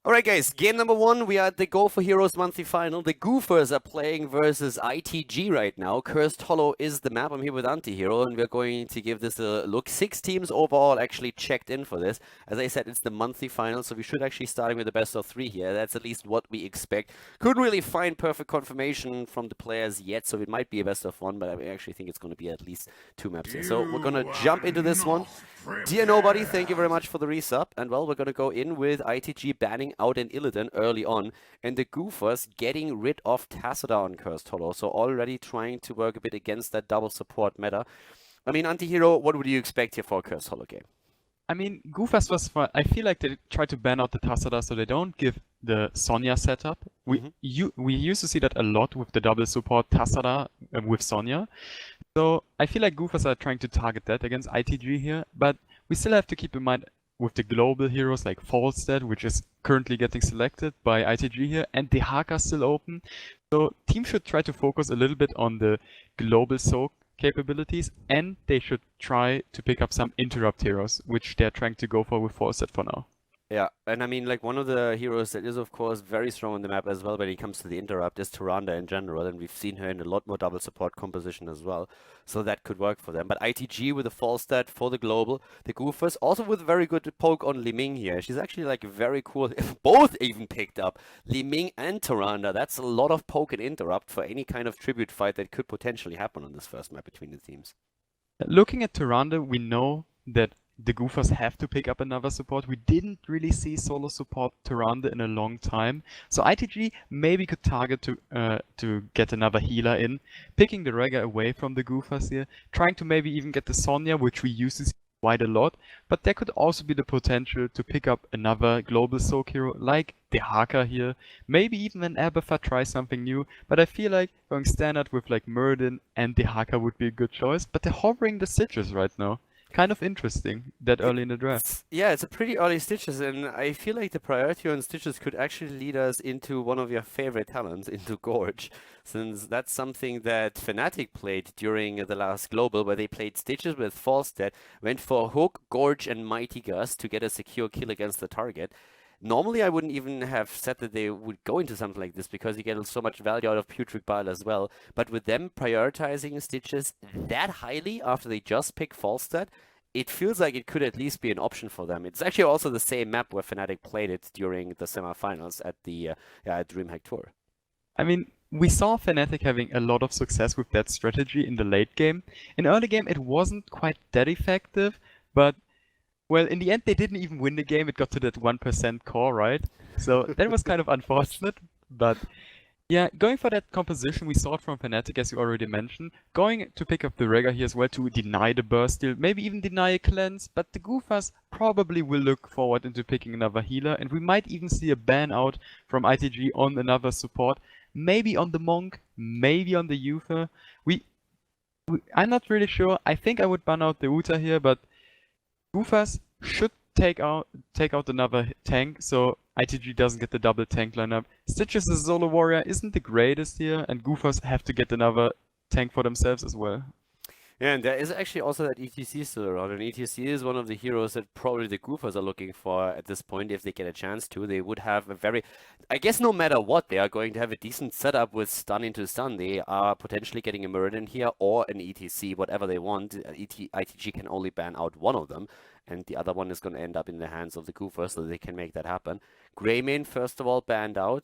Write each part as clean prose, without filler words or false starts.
Alright guys, game number 1, we are at the Go4Heroes Monthly Final. The Goofers are playing versus ITG right now. Cursed Hollow is the map. I'm here with AntiHero and we're going to give this a look. 6 teams overall actually checked in for this. As I said, it's the monthly final, so we should actually starting with the best of 3 here. That's at least what we expect. Couldn't really find perfect confirmation from the players yet, so it might be a best of 1, but I actually think it's going to be at least 2 maps here. So we're going to jump into this one. Dear Nobody, thank you very much for the resub. And well, we're going to go in with ITG banning out an Illidan early on, and the Goofers getting rid of Tassadar on Cursed Hollow. So already trying to work a bit against that double support meta. I mean, AntiHero, what would you expect here for a Cursed Hollow game? I mean, Goofers was fun. I feel like they try to ban out the Tassadar so they don't give the Sonya setup. We used to see that a lot with the double support Tassadar with Sonya. So I feel like Goofers are trying to target that against ITG here, but we still have to keep in mind with the global heroes like Falstead, which is currently getting selected by ITG here, and the Haka still open. So teams should try to focus a little bit on the global soak capabilities, and they should try to pick up some interrupt heroes, which they're trying to go for with Falstead for now. Yeah, and I mean, like, one of the heroes that is, of course, very strong on the map as well when it comes to the interrupt is Tyrande in general, and we've seen her in a lot more double support composition as well, so that could work for them. But ITG with a Falstad for the global, the Goofers also with a very good poke on Li Ming here. She's actually, like, very cool. If both even picked up Li Ming and Tyrande, that's a lot of poke and interrupt for any kind of tribute fight that could potentially happen on this first map between the teams. Looking at Tyrande, we know that the Goofers have to pick up another support. We didn't really see solo support Tyrande in a long time. So ITG maybe could target to get another healer in, picking the Rega away from the Goofers here, trying to maybe even get the Sonya, which we used to see quite a lot. But there could also be the potential to pick up another global soak hero like the Haka here. Maybe even an Abathur try something new. But I feel like going standard with like Muradin and the Haka would be a good choice. But they're hovering the Stitches right now. Kind of interesting that early in the draft. Yeah, it's a pretty early Stitches, and I feel like the priority on Stitches could actually lead us into one of your favorite talents, into Gorge, since that's something that Fnatic played during the last Global, where they played Stitches with Falstead, went for Hook, Gorge, and Mighty Gust to get a secure kill against the target. Normally, I wouldn't even have said that they would go into something like this because you get so much value out of Putrid Bile as well. But with them prioritizing Stitches that highly after they just picked Falstad, it feels like it could at least be an option for them. It's actually also the same map where Fnatic played it during the semifinals at the DreamHack Tour. I mean, we saw Fnatic having a lot of success with that strategy in the late game. In early game, it wasn't quite that effective, but well, in the end, they didn't even win the game. It got to that 1% core, right? So that was kind of unfortunate. But yeah, going for that composition, we saw it from Fnatic, as you already mentioned. Going to pick up the Rega here as well to deny the burst steal, maybe even deny a cleanse. But the Goofers probably will look forward into picking another healer. And we might even see a ban out from ITG on another support. Maybe on the Monk, maybe on the Uther. I'm not really sure. I think I would ban out the Uta here, but Goofers should take out another tank, so ITG doesn't get the double tank lineup. Stitches as a solo warrior isn't the greatest here, and Goofers have to get another tank for themselves as well. Yeah, and there is actually also that ETC still around, and ETC is one of the heroes that probably the Goofers are looking for at this point if they get a chance to. They would have a very, I guess no matter what, they are going to have a decent setup with stun into stun. They are potentially getting a Muradin here or an ETC, whatever they want. ITG can only ban out one of them, and the other one is going to end up in the hands of the Goofers, so they can make that happen. Greymane, first of all, banned out.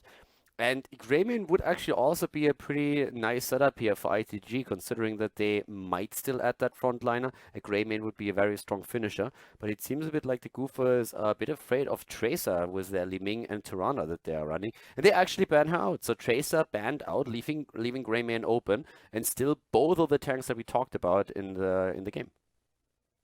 And Greymane would actually also be a pretty nice setup here for ITG, considering that they might still add that frontliner. A Greymane would be a very strong finisher, but it seems a bit like the Goofers are a bit afraid of Tracer with their Li Ming and Tyrande that they are running, and they actually ban her out. So Tracer banned out, leaving Greymane open, and still both of the tanks that we talked about in the game.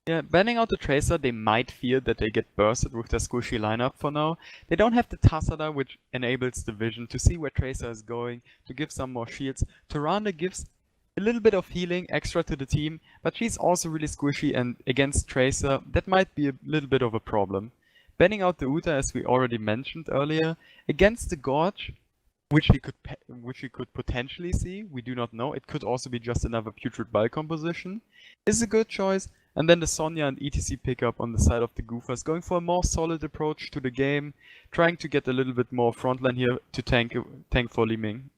Yeah, banning out the Tracer, they might fear that they get bursted with their squishy lineup for now. They don't have the Tassadar, which enables the vision to see where Tracer is going, to give some more shields. Tyrande gives a little bit of healing extra to the team, but she's also really squishy, and against Tracer, that might be a little bit of a problem. Banning out the Uta, as we already mentioned earlier, against the Gorge, which we could potentially see, we do not know. It could also be just another Putrid Bile composition, is a good choice. And then the Sonya and ETC pickup on the side of the Goofers, going for a more solid approach to the game, trying to get a little bit more frontline here to tank for Li Ming.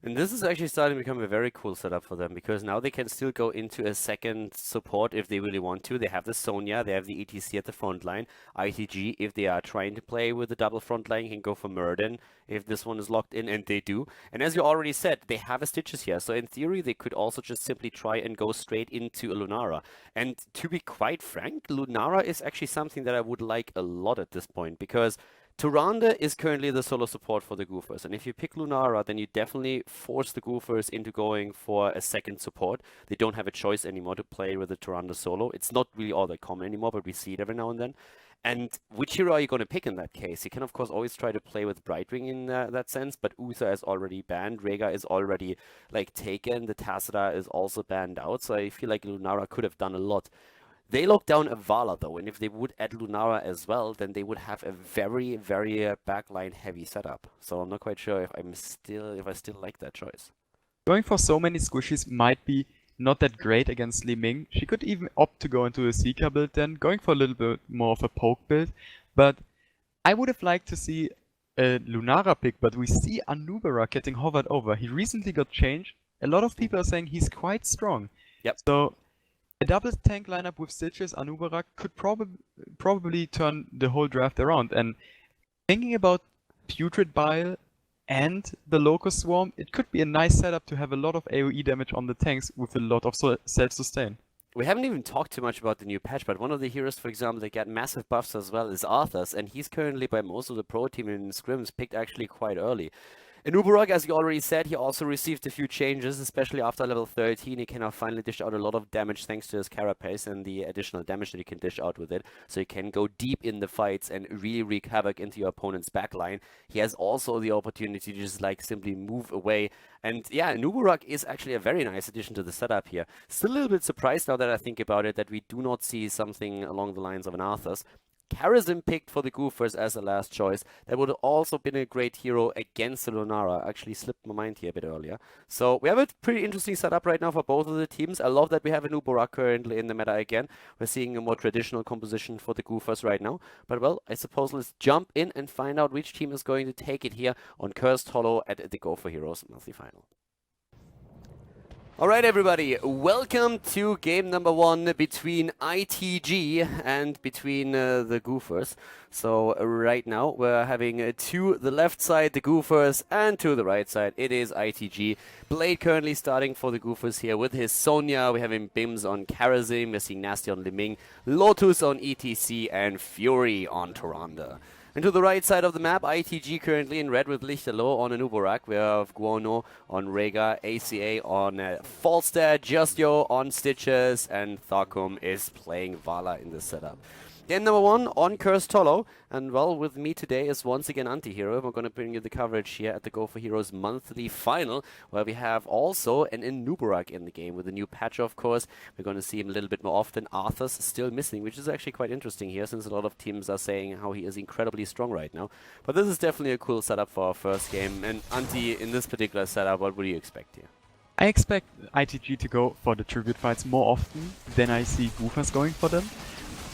And this is actually starting to become a very cool setup for them, because now they can still go into a second support if they really want to. They have the Sonya, they have the ETC at the front line. ITG, if they are trying to play with the double front line, can go for Murden if this one is locked in, and they do. And as you already said, they have a Stitches here, so in theory they could also just simply try and go straight into a Lunara. And to be quite frank, Lunara is actually something that I would like a lot at this point, because Tyrande is currently the solo support for the Goofers, and if you pick Lunara, then you definitely force the Goofers into going for a second support. They don't have a choice anymore to play with the Tyrande solo. It's not really all that common anymore, but we see it every now and then. And which hero are you going to pick in that case? You can, of course, always try to play with Brightwing in that sense, but Uther is already banned, Rhaegar is already, taken, the Tacita is also banned out, so I feel like Lunara could have done a lot. They locked down a Vala though, and if they would add Lunara as well, then they would have a very, very backline heavy setup. So I'm not quite sure if I still like that choice. Going for so many squishies might be not that great against Li Ming. She could even opt to go into a Seeker build then, going for a little bit more of a poke build. But I would have liked to see a Lunara pick, but we see Anubarak getting hovered over. He recently got changed. A lot of people are saying he's quite strong. Yep. So a double tank lineup with Stitches, Anubarak could probably turn the whole draft around. And thinking about Putrid Bile and the Locust Swarm, it could be a nice setup to have a lot of AoE damage on the tanks with a lot of self-sustain. We haven't even talked too much about the new patch, but one of the heroes, for example, that got massive buffs as well is Arthas, and he's currently by most of the pro team in scrims picked actually quite early. Anubarak, as you already said, he also received a few changes, especially after level 13. He can now finally dish out a lot of damage thanks to his carapace and the additional damage that he can dish out with it. So he can go deep in the fights and really wreak havoc into your opponent's backline. He has also the opportunity to just simply move away. And yeah, Anubarak is actually a very nice addition to the setup here. Still a little bit surprised now that I think about it that we do not see something along the lines of an Arthas. Karazim picked for the Goofers as a last choice. That would have also been a great hero against the Lunara. Actually slipped my mind here a bit earlier. So we have a pretty interesting setup right now for both of the teams. I love that we have Anubarak currently in the meta again. We're seeing a more traditional composition for the Goofers right now. But well, I suppose let's jump in and find out which team is going to take it here on Cursed Hollow at the GO4Heroes Monthly Final. Alright everybody, welcome to game number 1 between ITG and between the Goofers. So right now we're having to the left side the Goofers and to the right side it is ITG. Blade currently starting for the Goofers here with his Sonya. We have him Bims on Karazim, we're seeing Nasty on Li Ming, Lotus on ETC and Fury on Tyrande. And to the right side of the map, ITG currently in red with Lichterloh on Anubarak. We have Guono on Rhaegar, ACA on Falstad, Justio on Stitches, and Tharkum is playing Vala in this setup. Game number 1 on Cursed Hollow, and well, with me today is once again AntiHero. We're going to bring you the coverage here at the GO4Heroes Monthly Final, where we have also an Anubarak in the game with a new patch, of course. We're going to see him a little bit more often. Arthas still missing, which is actually quite interesting here, since a lot of teams are saying how he is incredibly strong right now. But this is definitely a cool setup for our first game. And Anti, in this particular setup, what would you expect here? I expect ITG to go for the tribute fights more often than I see Goofers going for them.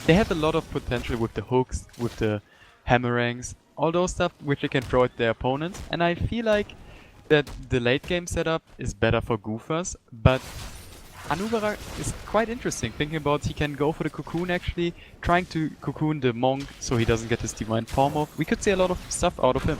They have a lot of potential with the hooks, with the hammerangs, all those stuff which they can throw at their opponents, and I feel like that the late game setup is better for Goofers, but Anubarak is quite interesting, thinking about he can go for the cocoon actually, trying to cocoon the monk so he doesn't get his divine palm off. We could see a lot of stuff out of him.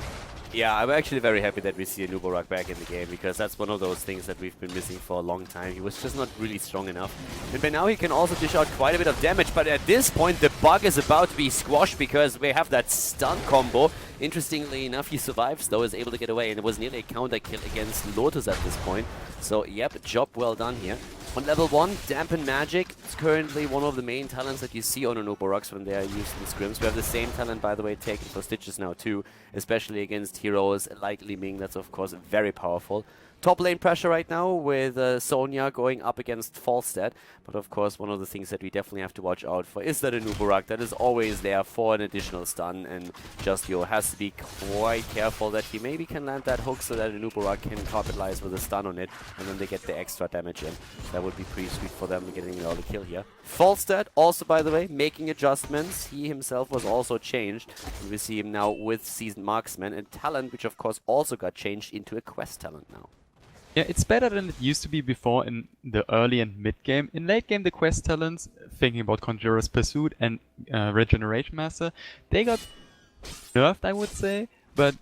Yeah, I'm actually very happy that we see Anubarak back in the game, because that's one of those things that we've been missing for a long time. He was just not really strong enough. And by now he can also dish out quite a bit of damage, but at this point the bug is about to be squashed because we have that stun combo. Interestingly enough, he survives though, is able to get away, and it was nearly a counter kill against Lotus at this point. So yep, job well done here. On level 1, Dampen Magic is currently one of the main talents that you see on Anubaraks when they are used in scrims. We have the same talent, by the way, taken for Stitches now too, especially against heroes like Li Ming. That's of course very powerful. top lane pressure right now with Sonya going up against Falstad. But of course, one of the things that we definitely have to watch out for is that Anubarak that is always there for an additional stun, and Justio has to be quite careful that he maybe can land that hook so that Anubarak can capitalize with a stun on it, and then they get the extra damage in. That would be pretty sweet for them getting the kill here. Falstad also, by the way, making adjustments. He himself was also changed. And we see him now with Seasoned Marksman and Talent, which of course also got changed into a Quest Talent now. Yeah, it's better than it used to be before in the early and mid game. In late game, the quest talents, thinking about Conjurer's Pursuit and Regeneration Master, they got nerfed, I would say, but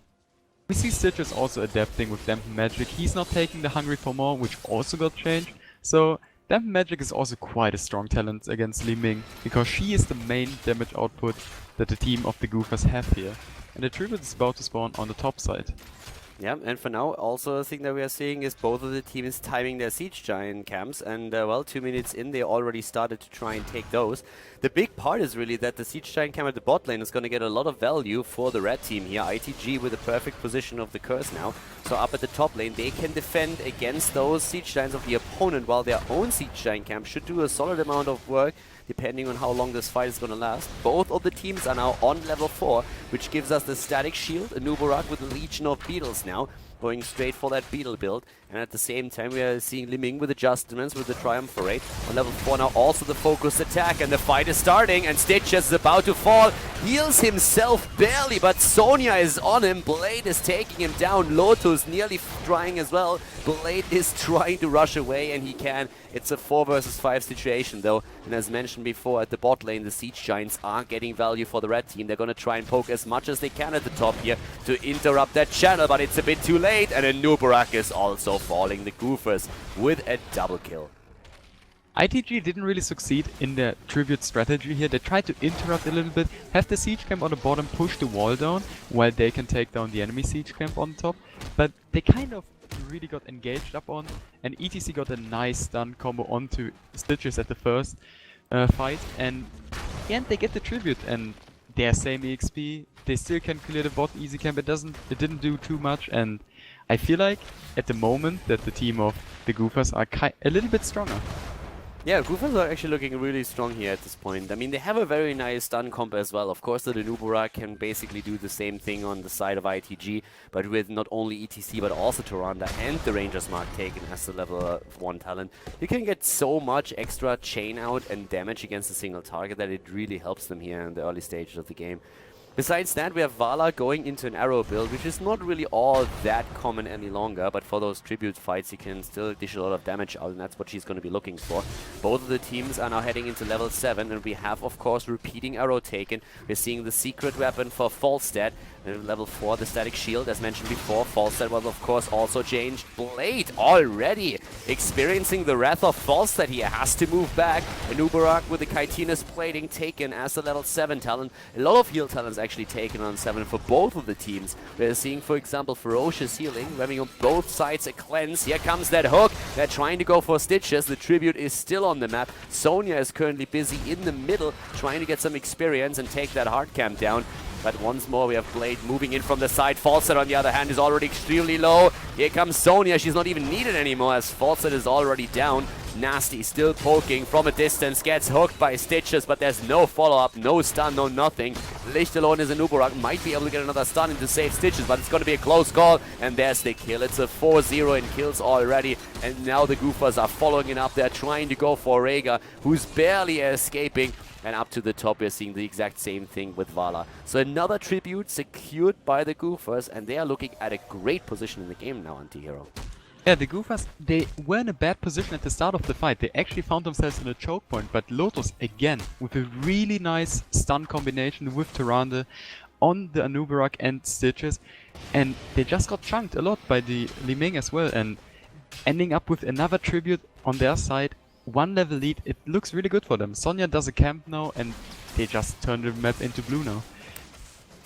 we see Stitches also adapting with Dampen Magic. He's not taking the Hungry for More, which also got changed, so Dampen Magic is also quite a strong talent against Li Ming, because she is the main damage output that the team of the Goofers have here. And the Tribute is about to spawn on the top side. Yeah, and for now, also a thing that we are seeing is both of the teams timing their Siege Giant camps, and well, 2 minutes in, they already started to try and take those. The big part is really that the Siege Giant camp at the bot lane is going to get a lot of value for the red team here. ITG with a perfect position of the curse now, so up at the top lane, they can defend against those Siege Giants of the opponent, while their own Siege Giant camp should do a solid amount of work, depending on how long this fight is going to last. Both of the teams are now on level 4, which gives us the static shield. Anubarak with a legion of beetles now, going straight for that beetle build. And at the same time, we are seeing Li Ming with adjustments with the Triumvirate. On level 4 now, also the focused attack, and the fight is starting, and Stitches is about to fall. Heals himself barely, but Sonya is on him. Blade is taking him down. Lotus nearly trying as well. Blade is trying to rush away, and he can. It's a 4 versus 5 situation though, and as mentioned before, at the bot lane, the Siege Giants are getting value for the red team. They're going to try and poke as much as they can at the top here to interrupt that channel, but it's a bit too late, and Anubarak is also falling. The Goofers with a double kill. ITG didn't really succeed in their tribute strategy here. They tried to interrupt a little bit, have the siege camp on the bottom push the wall down, while they can take down the enemy siege camp on top, but they kind of really got engaged up on, and ETC got a nice stun combo onto Stitches at the first fight, and again they get the tribute, and they're same EXP, they still can clear the bot easy camp. It didn't do too much, and I feel like at the moment that the team of the Goofers are a little bit stronger. Yeah, Goofers are actually looking really strong here at this point. I mean, they have a very nice stun combo as well. Of course, the Anubarak can basically do the same thing on the side of ITG, but with not only ETC, but also Tyrande and the Ranger's Mark taken as the level 1 talent. You can get so much extra chain out and damage against a single target that it really helps them here in the early stages of the game. Besides that, we have Vala going into an arrow build, which is not really all that common any longer, but for those tribute fights you can still dish a lot of damage out, and that's what she's going to be looking for. Both of the teams are now heading into level 7, and we have, of course, repeating arrow taken. We're seeing the secret weapon for Falstad, and level 4, the static shield, as mentioned before. Falstad was, of course, also changed. Blade already experiencing the wrath of Falstad. He has to move back. Anubarak with the chitinous plating taken as a level 7 talent. A lot of heal talents actually taken on 7 for both of the teams. We're seeing, for example, ferocious healing, having on both sides a cleanse. Here comes that hook. They're trying to go for Stitches. The tribute is still on the map. Sonya is currently busy in the middle, trying to get some experience and take that hard camp down. But once more, we have Blade moving in from the side. Falstad, on the other hand, is already extremely low. Here comes Sonya. She's not even needed anymore as Falstad is already down. Nasty still poking from a distance. Gets hooked by Stitches, but there's no follow-up, no stun, no nothing. Licht alone is Anubarak. Might be able to get another stun in to save Stitches, but it's going to be a close call. And there's the kill. It's a 4-0 in kills already. And now the Goofers are following it up. They're trying to go for Rhaegar, who's barely escaping. And up to the top, we're seeing the exact same thing with Vala. So another tribute secured by the Goofers, and they are looking at a great position in the game now, AntiHero. Yeah, the Goofers, they were in a bad position at the start of the fight. They actually found themselves in a choke point, but Lotus, again, with a really nice stun combination with Tyrande on the Anubarak and Stitches, and they just got chunked a lot by the Li Ming as well, and ending up with another tribute on their side. 1 level lead, it looks really good for them. Sonya does a camp now, and they just turn the map into blue now.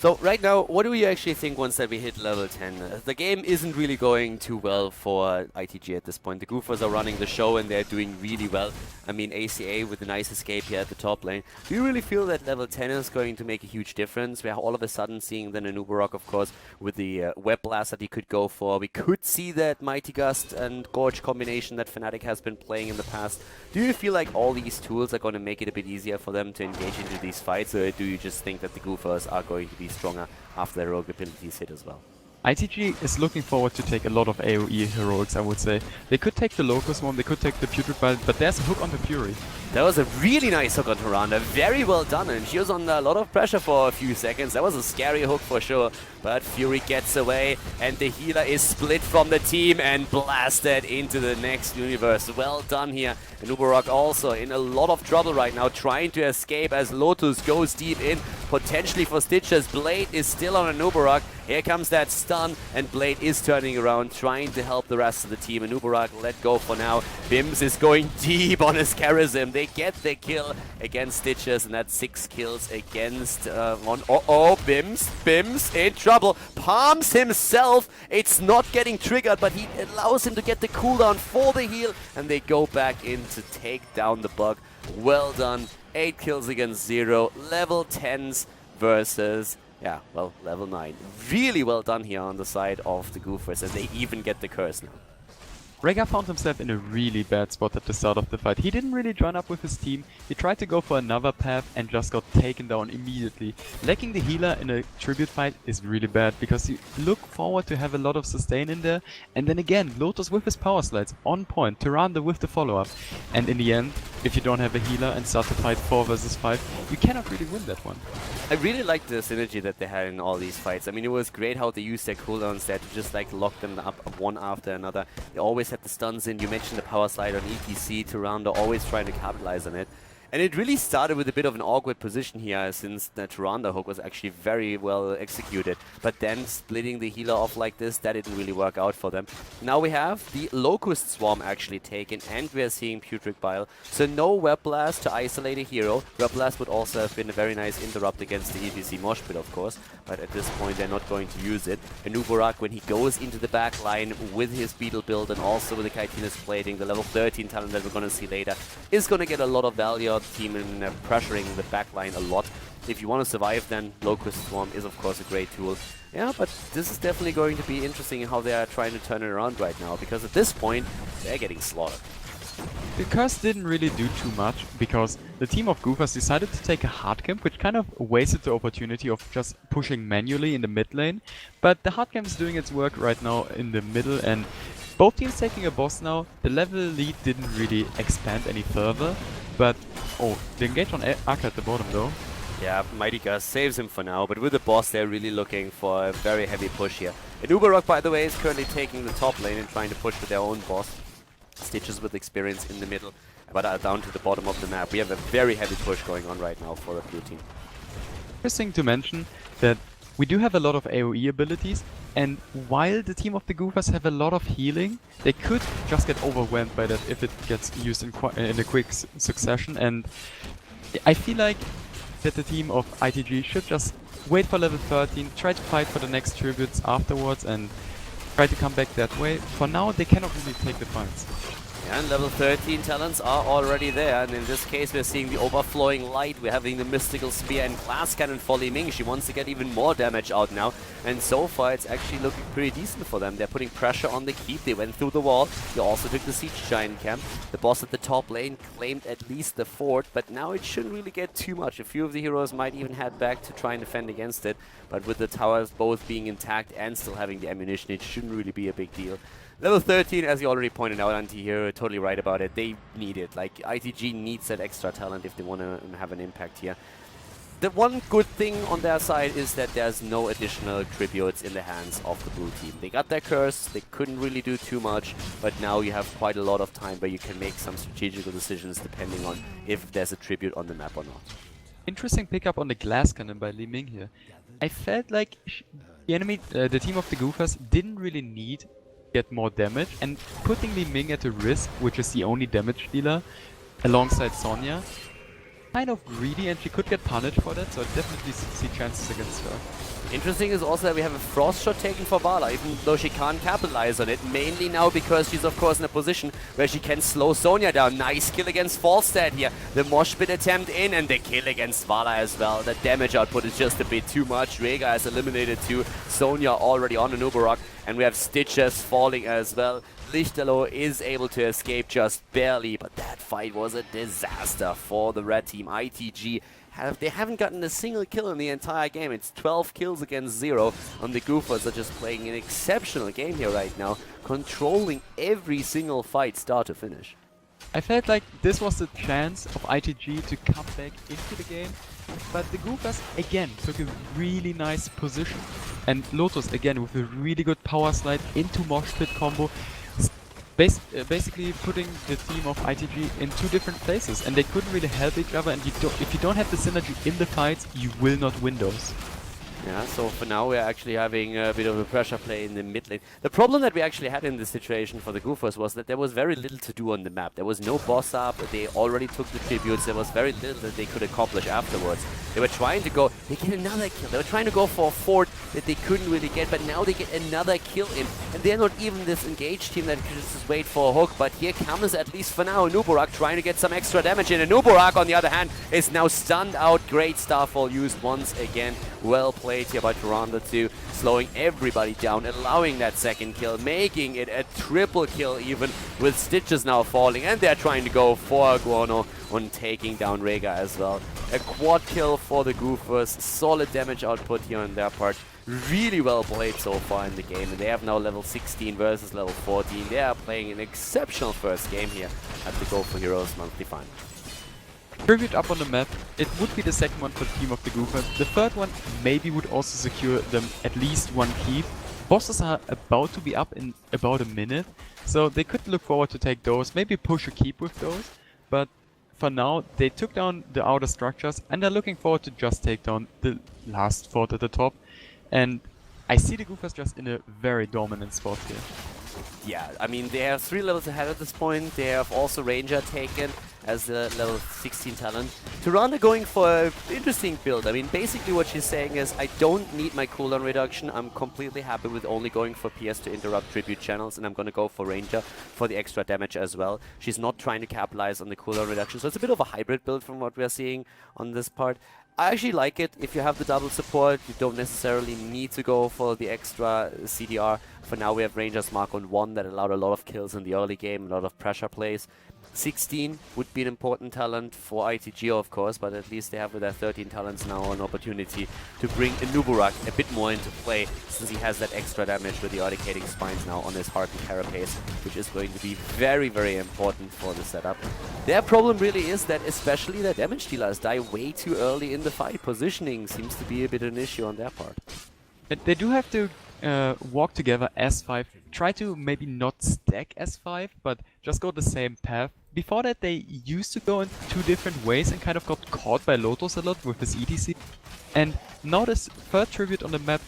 So right now, what do we actually think once that we hit level 10? The game isn't really going too well for ITG at this point. The Goofers are running the show and they're doing really well. I mean, ACA with a nice escape here at the top lane. Do you really feel that level 10 is going to make a huge difference? We're all of a sudden seeing then Anubarak, of course, with the web blast that he could go for. We could see that Mighty Gust and Gorge combination that Fnatic has been playing in the past. Do you feel like all these tools are going to make it a bit easier for them to engage into these fights, or do you just think that the Goofers are going to be stronger after their rogue abilities hit as well? ITG is looking forward to take a lot of AoE heroics, I would say. They could take the Locust one, they could take the Putrid Bile, but there's a hook on the Fury. That was a really nice hook on Tyrande, very well done, and she was under a lot of pressure for a few seconds. That was a scary hook for sure, but Fury gets away, and the healer is split from the team and blasted into the next universe. Well done here. Anubarak also in a lot of trouble right now, trying to escape as Lotus goes deep in, potentially for Stitches. Blade is still on Anubarak. Here comes that stun, and Blade is turning around, trying to help the rest of the team. Anubarak let go for now. Bims is going deep on his Charism. They get the kill against Stitches, and that's 6 kills against one. Bims in trouble. Palms himself. It's not getting triggered, but he allows him to get the cooldown for the heal, and they go back in to take down the bug. Well done. 8 kills against 0. Level 10s versus... yeah, well, level 9. Really well done here on the side of the Goofers, and they even get the curse now. Rega found himself in a really bad spot at the start of the fight. He didn't really join up with his team, he tried to go for another path and just got taken down immediately. Lacking the healer in a tribute fight is really bad, because you look forward to have a lot of sustain in there, and then again, Lotus with his power slides, on point, Tyrande with the follow-up, and in the end, if you don't have a healer and start to fight 4 versus 5, you cannot really win that one. I really liked the synergy that they had in all these fights. I mean, it was great how they used their cooldowns there to just like lock them up one after another. They always had the stuns in. You mentioned the power slide on ETC, Tyrande always trying to capitalize on it. And it really started with a bit of an awkward position here, since the Tyrande hook was actually very well executed. But then splitting the healer off like this, that didn't really work out for them. Now we have the Locust Swarm actually taken, and we are seeing Putrid Bile. So no Web Blast to isolate a hero. Web Blast would also have been a very nice interrupt against the ETC Mosh Pit, of course. But at this point, they're not going to use it. Anubarak, when he goes into the back line with his Beetle build and also with the Chitinous plating, the level 13 talent that we're going to see later, is going to get a lot of value out of the team and pressuring the back line a lot. If you want to survive, then Locust Swarm is, of course, a great tool. Yeah, but this is definitely going to be interesting in how they are trying to turn it around right now, because at this point, they're getting slaughtered. The curse didn't really do too much, because the team of Goofers decided to take a hard camp, which kind of wasted the opportunity of just pushing manually in the mid lane. But the hard camp is doing its work right now in the middle, and both teams taking a boss now. The level lead didn't really expand any further, but... oh, they engage on Arca at the bottom though. Yeah, Mighty Gust saves him for now, but with the boss, they're really looking for a very heavy push here. Anubarak, by the way, is currently taking the top lane and trying to push with their own boss. Stitches with experience in the middle, but are down to the bottom of the map. We have a very heavy push going on right now for the blue team. Interesting to mention that we do have a lot of AoE abilities, and while the team of the Goofers have a lot of healing, they could just get overwhelmed by that if it gets used in a quick succession, and I feel like that the team of ITG should just wait for level 13, try to fight for the next tributes afterwards, and try to come back that way. For now, they cannot really take the fights. Yeah, and level 13 talents are already there, and in this case we're seeing the overflowing light, we're having the mystical spear and glass cannon for Li Ming. She wants to get even more damage out now, and so far it's actually looking pretty decent for them. They're putting pressure on the keep, they went through the wall, they also took the siege giant camp. The boss at the top lane claimed at least the fort, but now it shouldn't really get too much. A few of the heroes might even head back to try and defend against it, but with the towers both being intact and still having the ammunition, it shouldn't really be a big deal. Level 13, as you already pointed out, AntiHero, totally right about it. They need it. Like, ITG needs that extra talent if they want to have an impact here. The one good thing on their side is that there's no additional tributes in the hands of the blue team. They got their curse, they couldn't really do too much, but now you have quite a lot of time where you can make some strategical decisions depending on if there's a tribute on the map or not. Interesting pickup on the glass cannon by Li Ming here. I felt like the team of the Goofers didn't really need get more damage, and putting Li Ming at a risk, which is the only damage dealer, alongside Sonya, kind of greedy and she could get punished for that, so I definitely see chances against her. Interesting is also that we have a Frost Shot taken for Vala, even though she can't capitalize on it, mainly now because she's of course in a position where she can slow Sonya down. Nice kill against Falstad here. The Mosh Pit attempt in and the kill against Vala as well. The damage output is just a bit too much. Rhaegar has eliminated two. Sonya already on Anubarak, and we have Stitches falling as well. Lichterloh is able to escape just barely, but that fight was a disaster for the red team. ITG they haven't gotten a single kill in the entire game. It's 12 kills against 0 on the Goofers are just playing an exceptional game here right now, controlling every single fight start to finish. I felt like this was the chance of ITG to come back into the game, but the Goofers again took a really nice position. And Lotus again with a really good power slide into Mosh Pit combo, basically putting the team of ITG in two different places, and they couldn't really help each other, and if you don't have the synergy in the fights, you will not win those. Yeah, so for now we're actually having a bit of a pressure play in the mid lane. The problem that we actually had in this situation for the Goofers was that there was very little to do on the map. There was no boss up, they already took the tributes, there was very little that they could accomplish afterwards. They were trying to go, they get another kill, they were trying to go for a fort that they couldn't really get, but now they get another kill in. And they're not even this engaged team that can just wait for a hook, but here comes, at least for now, Anubarak trying to get some extra damage in. Anubarak, on the other hand, is now stunned out. Great Starfall used once again. Well played here by Tyrande too, slowing everybody down, allowing that second kill, making it a triple kill even, with Stitches now falling, and they're trying to go for Guano on taking down Rhaegar as well. A quad kill for the Goofers, solid damage output here on their part. Really well played so far in the game, and they have now level 16 versus level 14. They are playing an exceptional first game here at the GO4Heroes Monthly Final. Tribute up on the map, it would be the second one for the team of the Goofers. The third one maybe would also secure them at least one keep. Bosses are about to be up in about a minute, so they could look forward to take those, maybe push a keep with those, but for now they took down the outer structures and they're looking forward to just take down the last fort at the top. And I see the Goofers just in a very dominant spot here. Yeah, I mean, they are 3 levels ahead at this point. They have also Ranger taken as the level 16 talent. Tyrande going for an interesting build. I mean, basically what she's saying is, I don't need my cooldown reduction. I'm completely happy with only going for PS to interrupt tribute channels, and I'm going to go for Ranger for the extra damage as well. She's not trying to capitalize on the cooldown reduction, so it's a bit of a hybrid build from what we're seeing on this part. I actually like it. If you have the double support, you don't necessarily need to go for the extra CDR. For now, we have Rangers Mark on 1 that allowed a lot of kills in the early game, a lot of pressure plays. 16 would be an important talent for ITG, of course, but at least they have with their 13 talents now an opportunity to bring Anubarak a bit more into play, since he has that extra damage with the Eradicating Spines now on his Heart and Carapace, which is going to be very, very important for the setup. Their problem really is that especially their damage dealers die way too early in the fight. Positioning seems to be a bit an issue on their part. They do have to walk together S5, try to maybe not stack S5, but just go the same path. Before that they used to go in 2 different ways and kind of got caught by Lotus a lot with his ETC. And now this third tribute on the map,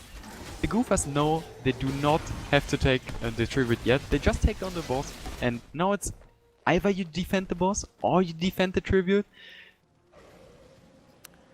the Goofers know they do not have to take the tribute yet, they just take down the boss, and now it's either you defend the boss or you defend the tribute.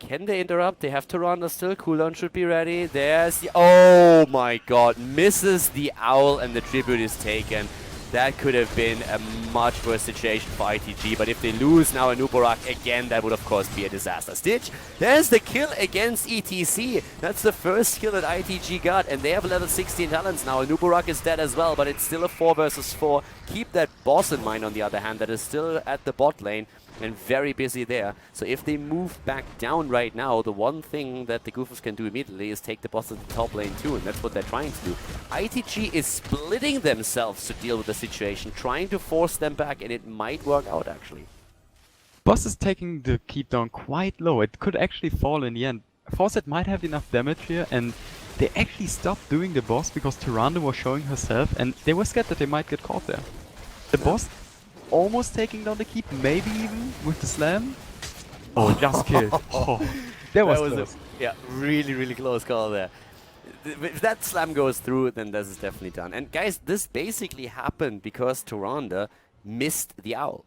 Can they interrupt? They have Tyrande still. Cooldown should be ready. There's the... Oh my god. Misses the owl and the tribute is taken. That could have been a much worse situation for ITG. But if they lose now Anubarak again, that would of course be a disaster. Stitch, there's the kill against ETC. That's the first kill that ITG got. And they have level 16 talents now. Anubarak is dead as well, but it's still a 4 versus 4. Keep that boss in mind, on the other hand, that is still at the bot lane and very busy there. So if they move back down right now, the one thing that the Goofers can do immediately is take the boss at the top lane too, and that's what they're trying to do. ITG is splitting themselves to deal with the situation, trying to force them back, and it might work out actually. Boss is taking the keep down quite low. It could actually fall in the end. Fawcett might have enough damage here, and they actually stopped doing the boss because Tyrande was showing herself, and they were scared that they might get caught there. The boss almost taking down the keep, maybe even with the slam. Oh, just killed. Oh, that was close. Yeah, really, really close call there. If that slam goes through, then this is definitely done. And guys, this basically happened because Tyrande missed the owl.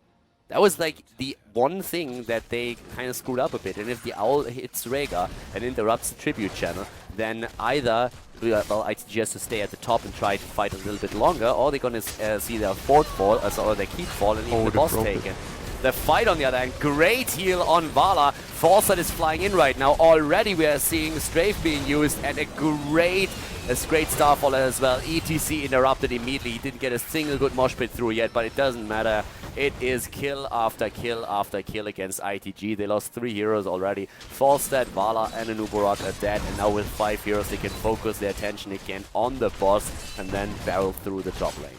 That was like the one thing that they kind of screwed up a bit. And if the Owl hits Rhaegar and interrupts the tribute channel, then either, well, ITG has to stay at the top and try to fight a little bit longer, or they're going to see their fourth fall, or their keep fall, and even the boss taken. The fight, on the other hand, great heal on Vala. Foresight is flying in right now. Already we are seeing Strafe being used, and a great Starfall as well. ETC interrupted immediately. He didn't get a single good mosh pit through yet, but it doesn't matter. It is kill after kill after kill against ITG. They lost 3 heroes already. Falstad, Vala, and Anubarak are dead, and now with 5 heroes they can focus their attention again on the boss and then barrel through the top lane.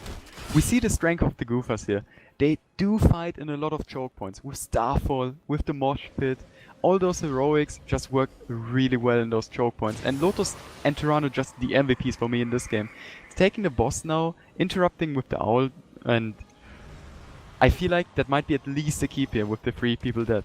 We see the strength of the Goofers here. They do fight in a lot of choke points, with Starfall, with the Mosh Pit. All those heroics just work really well in those choke points. And Lotus and Tyranno just the MVPs for me in this game. Taking the boss now, interrupting with the Owl, and I feel like that might be at least a keep here with the 3 people dead.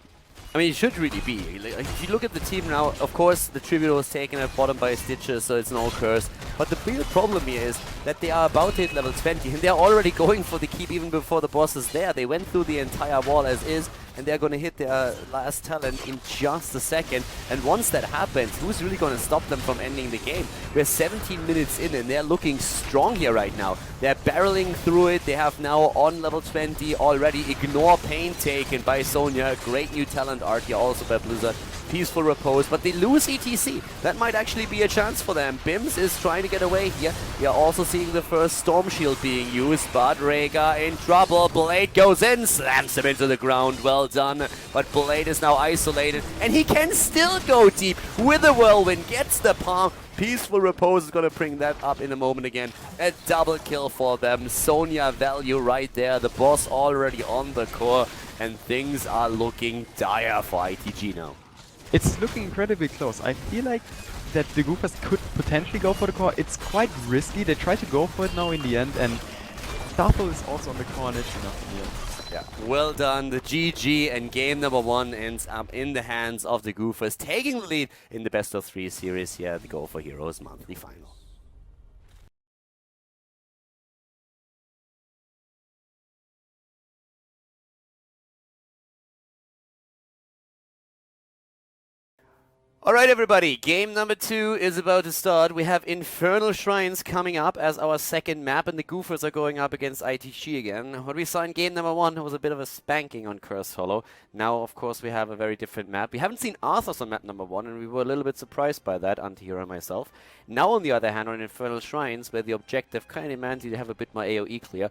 I mean, it should really be. Like, if you look at the team now, of course, the Tribute was taken at bottom by Stitches, so it's no curse. But the real problem here is that they are about to hit level 20, and they're already going for the keep even before the boss is there. They went through the entire wall as is, and they're going to hit their last talent in just a second. And once that happens, who's really going to stop them from ending the game? We're 17 minutes in, and they're looking strong here right now. They're barreling through it. They have now on level 20 already Ignore Pain taken by Sonya. Great new talent art here also by Blizzard. Peaceful Repose, but they lose ETC. That might actually be a chance for them. Bims is trying to get away here. We are also seeing the first Storm Shield being used, but Rhaegar in trouble. Blade goes in, slams him into the ground. Well done. But Blade is now isolated, and he can still go deep with a Whirlwind. Gets the palm. Peaceful Repose is going to bring that up in a moment again. A double kill for them. Sonya value right there. The boss already on the core, and things are looking dire for ITG now. It's looking incredibly close. I feel like that the Goofers could potentially go for the core. It's quite risky. They try to go for it now in the end, and Starfall is also on the core, and it's enough in the end. Yeah, well done. The GG, and game number 1 ends up in the hands of the Goofers, taking the lead in the best of 3 series here at the GO4Heroes Monthly Final. Alright everybody, game number 2 is about to start. We have Infernal Shrines coming up as our second map, and the Goofers are going up against ITG again. What we saw in game number 1 was a bit of a spanking on Cursed Hollow. Now, of course, we have a very different map. We haven't seen Arthas on map number 1, and we were a little bit surprised by that, AntiHero and myself. Now, on the other hand, on Infernal Shrines, where the objective kind of demands you to have a bit more AoE clear,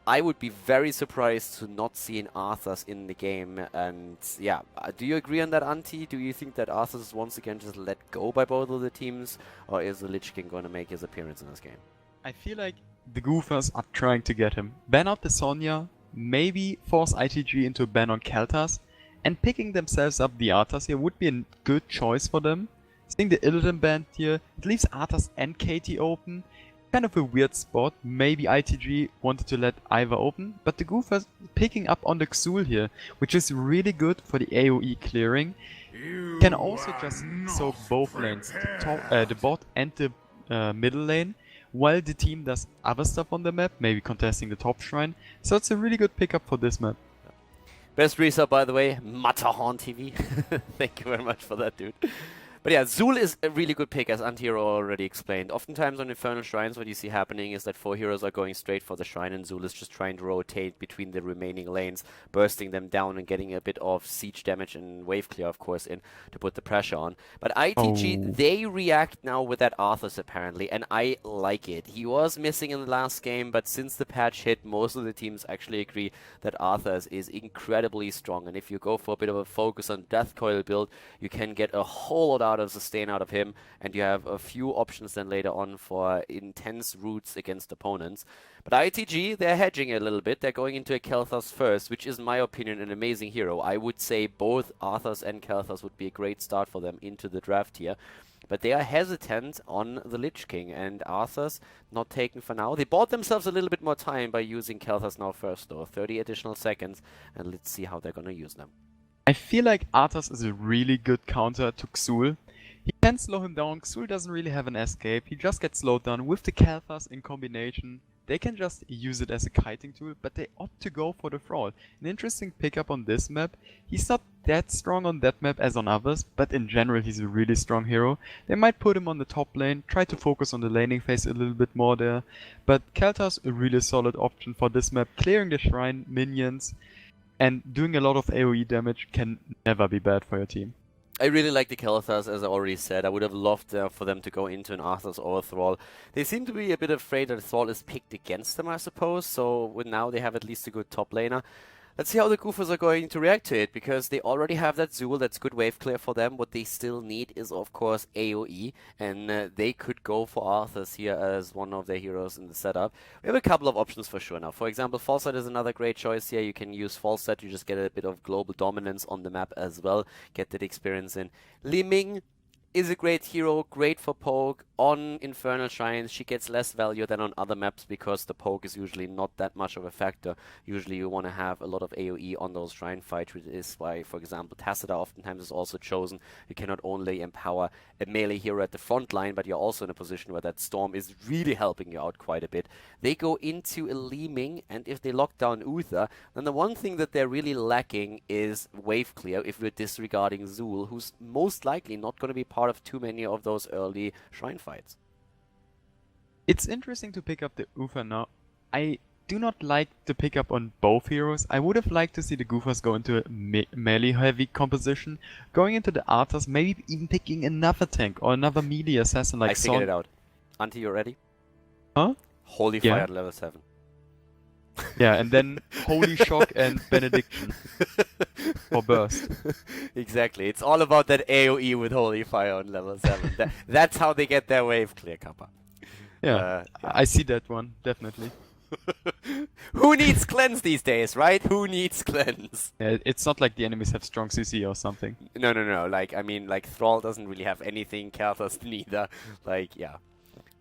I would be very surprised to not see an Arthas in the game. And yeah, do you agree on that, Anti? Do you think that Arthas is once again just let go by both of the teams? Or is the Lich King going to make his appearance in this game? I feel like the Goofers are trying to get him. Ban out the Sonya, maybe force ITG into a ban on Keltas, and picking themselves up the Arthas here would be a good choice for them. Seeing the Illidan banned here, it leaves Arthas and KT open. Kind of a weird spot. Maybe ITG wanted to let either open, but the Goofers picking up on the Xul here, which is really good for the AoE clearing. Can also just soak both lanes, the bot and the middle lane, while the team does other stuff on the map, maybe contesting the top shrine. So it's a really good pickup for this map. Best resub, by the way, Matterhorn TV. Thank you very much for that, dude. But yeah, Xul is a really good pick, as AntiHero already explained. Oftentimes on Infernal Shrines, what you see happening is that 4 heroes are going straight for the shrine, and Xul is just trying to rotate between the remaining lanes, bursting them down and getting a bit of siege damage and wave clear, of course, in to put the pressure on. But ITG, they react now with that Arthas, apparently, and I like it. He was missing in the last game, but since the patch hit, most of the teams actually agree that Arthas is incredibly strong. And if you go for a bit of a focus on Death Coil build, you can get a whole lot out of sustain out of him, and you have a few options then later on for intense roots against opponents. But ITG, they're hedging a little bit. They're going into a Kel'Thas first, which is, in my opinion, an amazing hero. I would say both Arthas and Kel'Thas would be a great start for them into the draft here. But they are hesitant on the Lich King, and Arthas not taken for now. They bought themselves a little bit more time by using Kel'Thas now first, though. 30 additional seconds, and let's see how they're going to use them. I feel like Arthas is a really good counter to Xul. He can slow him down. Xul doesn't really have an escape. He just gets slowed down with the Kel'Thas in combination. they can just use it as a kiting tool, but they opt to go for the Thrall. An interesting pickup on this map. He's not that strong on that map as on others, but in general he's a really strong hero. They might put him on the top lane, try to focus on the laning phase a little bit more there, but Khaldor's a really solid option for this map. Clearing the shrine, minions, and doing a lot of AoE damage can never be bad for your team. I really like the Khaldors, as I already said. I would have loved for them to go into an Arthas or a Thrall. They seem to be a bit afraid that Thrall is picked against them, I suppose. So now they have at least a good top laner. Let's see how the Goofers are going to react to it, because they already have that Zool, that's good wave clear for them. What they still need is, of course, AoE, and they could go for Arthas here as one of their heroes in the setup. We have a couple of options for sure now. For example, Falsight is another great choice here. You can use Falsight, you just get a bit of global dominance on the map as well, get that experience in. Li Ming is a great hero, great for poke. On Infernal Shrines, she gets less value than on other maps because the poke is usually not that much of a factor. Usually you want to have a lot of AoE on those shrine fights, which is why, for example, Tacita oftentimes is also chosen. You cannot only empower a melee hero at the front line, but you're also in a position where that Storm is really helping you out quite a bit. They go into a Li Ming, and if they lock down Uther, then the one thing that they're really lacking is wave clear if we're disregarding Zool, who's most likely not going to be part of too many of those early shrine fights. It's interesting to pick up the Uther now. I do not like the pickup on both heroes. I would have liked to see the Goofers go into a melee heavy composition, going into the Arthas, maybe even picking another tank or another melee assassin like I figured it out. Anti, you ready? Huh? Holy Yeah. Fire at level 7. Yeah, and then Holy Shock and Benediction for burst. Exactly. It's all about that AoE with Holy Fire on level 7. That's how they get their wave clear, Kappa. Yeah, I see that one, definitely. Who needs cleanse these days, right? Who needs cleanse? Yeah, it's not like the enemies have strong CC or something. No. Like, I mean, like, Thrall doesn't really have anything, Karthus neither. Like, yeah.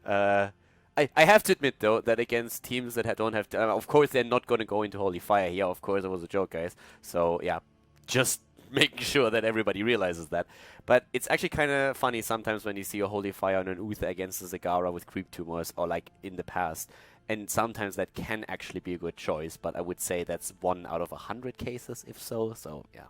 I have to admit, though, that against teams that don't have to... of course, they're not going to go into Holy Fire here. Of course, it was a joke, guys. So, yeah, just making sure that everybody realizes that. But it's actually kind of funny sometimes when you see a Holy Fire on an Uther against a Zagara with creep tumors, or like in the past. And sometimes that can actually be a good choice, but I would say that's 1 out of 100 cases, if so. So, yeah.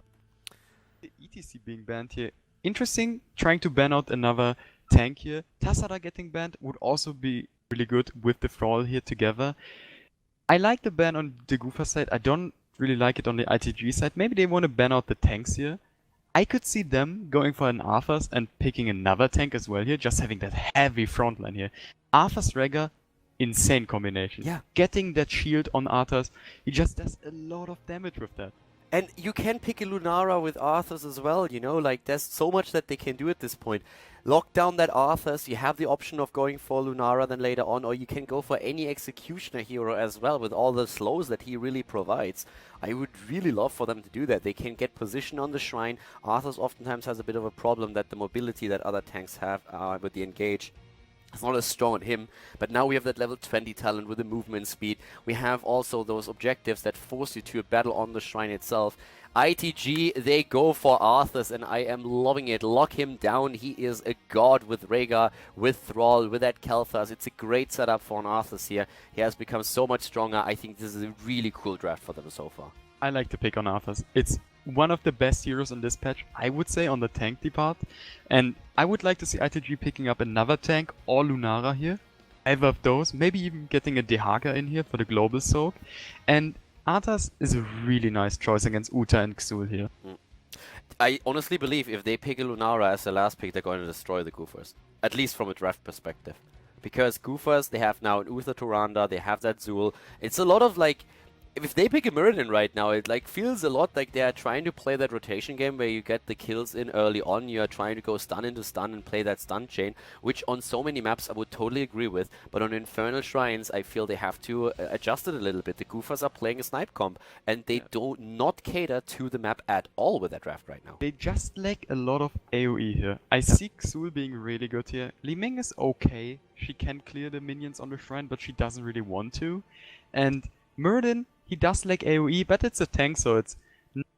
The ETC being banned here. Interesting, trying to ban out another tank here. Tacita getting banned would also be really good with the Thrall here together. I like the ban on the Goofer side. I don't really like it on the ITG side. Maybe they want to ban out the tanks here. I could see them going for an Arthas and picking another tank as well here, just having that heavy frontline here. Arthas Rega, insane combination. Yeah. Getting that shield on Arthas, he just does a lot of damage with that. And you can pick a Lunara with Arthas as well, you know, like there's so much that they can do at this point. Lock down that Arthas, you have the option of going for Lunara then later on, or you can go for any Executioner hero as well with all the slows that he really provides. I would really love for them to do that. They can get position on the shrine. Arthas oftentimes has a bit of a problem that the mobility that other tanks have with the engage. It's not as strong on him, but now we have that level 20 talent with the movement speed. We have also those objectives that force you to a battle on the shrine itself. ITG, they go for Arthas, and I am loving it. Lock him down. He is a god with Rhaegar, with Thrall, with that Kel'Thas. It's a great setup for an Arthas here. He has become so much stronger. I think this is a really cool draft for them so far. I like to pick on Arthas. It's one of the best heroes in this patch, I would say, on the tank depart. And I would like to see ITG picking up another tank or Lunara here. Either of those, maybe even getting a Dehaka in here for the global soak. And Arthas is a really nice choice against Uta and Xul here. I honestly believe if they pick a Lunara as the last pick, they're going to destroy the Goofers. At least from a draft perspective. Because Goofers, they have now an Uther Tyrande, they have that Zool. It's a lot of like... If they pick a Mirrodin right now, it like feels a lot like they are trying to play that rotation game where you get the kills in early on. You are trying to go stun into stun and play that stun chain, which on so many maps I would totally agree with. But on Infernal Shrines, I feel they have to adjust it a little bit. The Goofers are playing a snipe comp, and they do not cater to the map at all with that draft right now. They just lack a lot of AoE here. I see Xul being really good here. Li Ming is okay. She can clear the minions on the shrine, but she doesn't really want to. And Mirrodin, he does lack AoE, but it's a tank, so it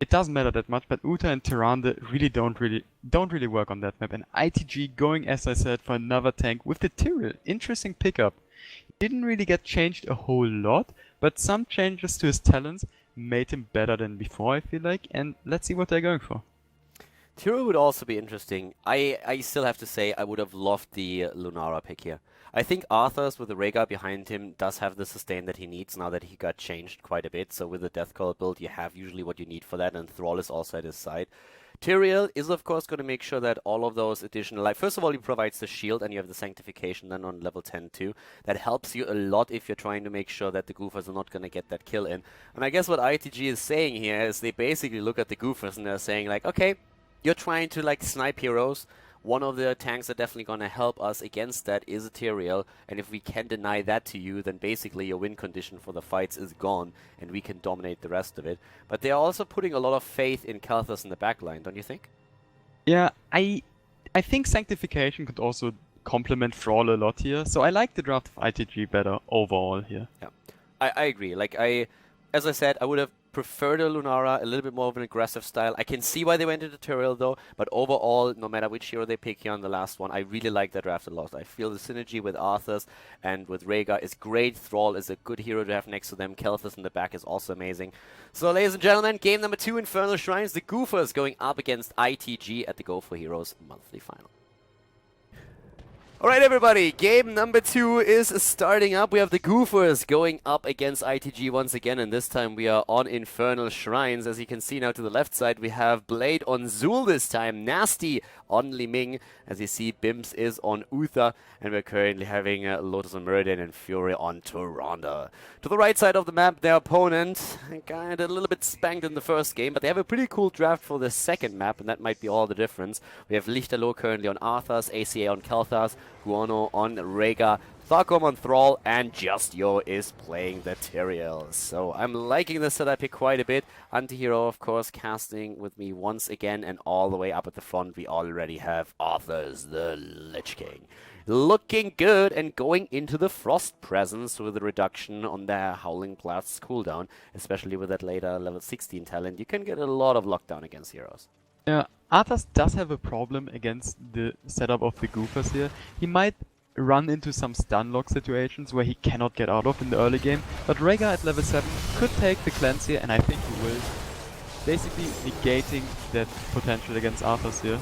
doesn't matter that much. But Uta and Tyrande really don't really work on that map. And ITG going, as I said, for another tank with the Tyrell. Interesting pickup. didn't really get changed a whole lot, but some changes to his talents made him better than before, I feel like, and let's see what they're going for. Tiro would also be interesting. I still have to say I would have loved the Lunara pick here. I think Arthas with the Rhaegar behind him does have the sustain that he needs now that he got changed quite a bit. So with the Death Call build, you have usually what you need for that, and Thrall is also at his side. Tyrael is of course going to make sure that all of those additional, like first of all, he provides the shield and you have the sanctification then on level 10 too. That helps you a lot if you're trying to make sure that the Goofers are not going to get that kill in. And I guess what ITG is saying here is they basically look at the Goofers and they're saying like, okay, you're trying to like snipe heroes. One of the tanks that definitely going to help us against that is a Tyrael, and if we can deny that to you, then basically your win condition for the fights is gone, and we can dominate the rest of it. But they're also putting a lot of faith in Kalthus in the backline, don't you think? Yeah, I think Sanctification could also complement Thrall a lot here, so I like the draft of ITG better overall here. Yeah, I agree. Like as I said, I would have preferred a Lunara, a little bit more of an aggressive style. I can see why they went into Tyrael though, but overall, no matter which hero they pick here on the last one, I really like that draft a lot. I feel the synergy with Arthas and with Rhaegar is great. Thrall is a good hero to have next to them. Kelthus in the back is also amazing. So ladies and gentlemen, game number 2, Infernal Shrines. The Goofers going up against ITG at the Go4Heroes Monthly Final. Alright everybody, game number 2 is starting up. We have the Goofers going up against ITG once again, and this time we are on Infernal Shrines. As you can see now to the left side, we have Blade on Zul this time, Nasty on Li Ming. As you see, Bims is on Uther, and we're currently having Lotus on Meridian and Fury on Tyrande. To the right side of the map, their opponent got a little bit spanked in the first game, but they have a pretty cool draft for the second map, and that might be all the difference. We have Lichterloh currently on Arthas, ACA on Kelthas, Guano on Rhaegar, Tharkom on Thrall, and Justio is playing the Tyrael. So I'm liking the setup here quite a bit. AntiHero, of course, casting with me once again, and all the way up at the front we already have Arthas the Lich King. Looking good and going into the Frost Presence with a reduction on their Howling Blast's cooldown, especially with that later level 16 talent. You can get a lot of lockdown against heroes. Yeah, Arthas does have a problem against the setup of the Goofers here. He might run into some stun lock situations where he cannot get out of in the early game, but Rhaegar at level 7 could take the cleanse here, and I think he will, basically negating that potential against Arthas here.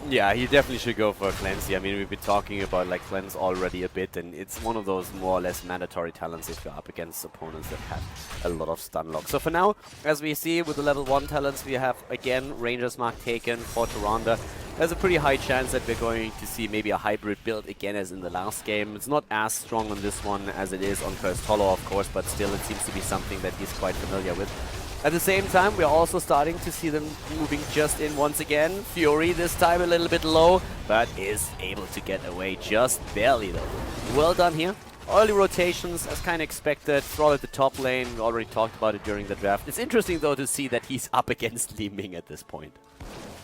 Yeah, he definitely should go for a cleanse here. I mean, we've been talking about like cleanse already a bit, and it's one of those more or less mandatory talents if you're up against opponents that have a lot of stun lock. So for now, as we see with the level 1 talents, we have again Ranger's Mark taken for Tyrande. There's a pretty high chance that we're going to see maybe a hybrid build again as in the last game. It's not as strong on this one as it is on Cursed Hollow, of course, but still it seems to be something that he's quite familiar with. At the same time, we're also starting to see them moving just in once again. Fury this time a little bit low, but is able to get away just barely though. Well done here. Early rotations, as kind of expected. Thrall at the top lane, we already talked about it during the draft. It's interesting though to see that he's up against Li Ming at this point.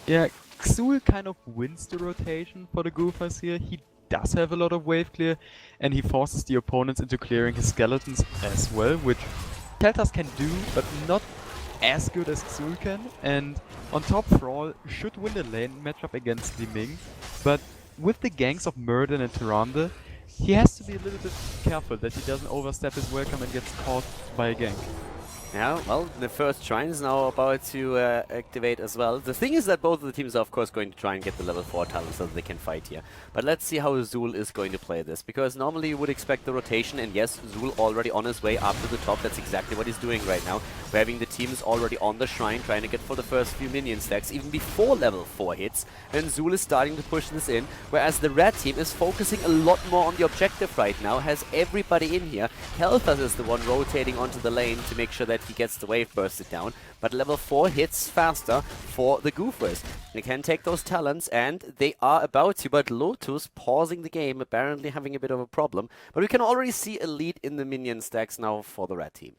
Yeah, Xul kind of wins the rotation for the Goofers here. He does have a lot of wave clear, and he forces the opponents into clearing his skeletons as well, which Keltas can do, but not as good as Xul can. And on top, Thrall should win the lane matchup against Li Ming, but with the ganks of Murden and Tyrande, he has to be a little bit careful that he doesn't overstep his welcome and gets caught by a gank. Yeah, well, the first shrine is now about to activate as well. The thing is that both of the teams are of course going to try and get the level 4 talent so that they can fight here. But let's see how Zul is going to play this, because normally you would expect the rotation, and yes, Zul already on his way up to the top. That's exactly what he's doing right now. We're having the teams already on the shrine trying to get for the first few minion stacks even before level 4 hits, and Zul is starting to push this in, whereas the red team is focusing a lot more on the objective right now, has everybody in here. Kelthas is the one rotating onto the lane to make sure that he gets the wave bursted down, but level 4 hits faster for the Goofers. They can take those talents, and they are about to, but Lotus pausing the game, apparently having a bit of a problem, but we can already see a lead in the minion stacks now for the red team.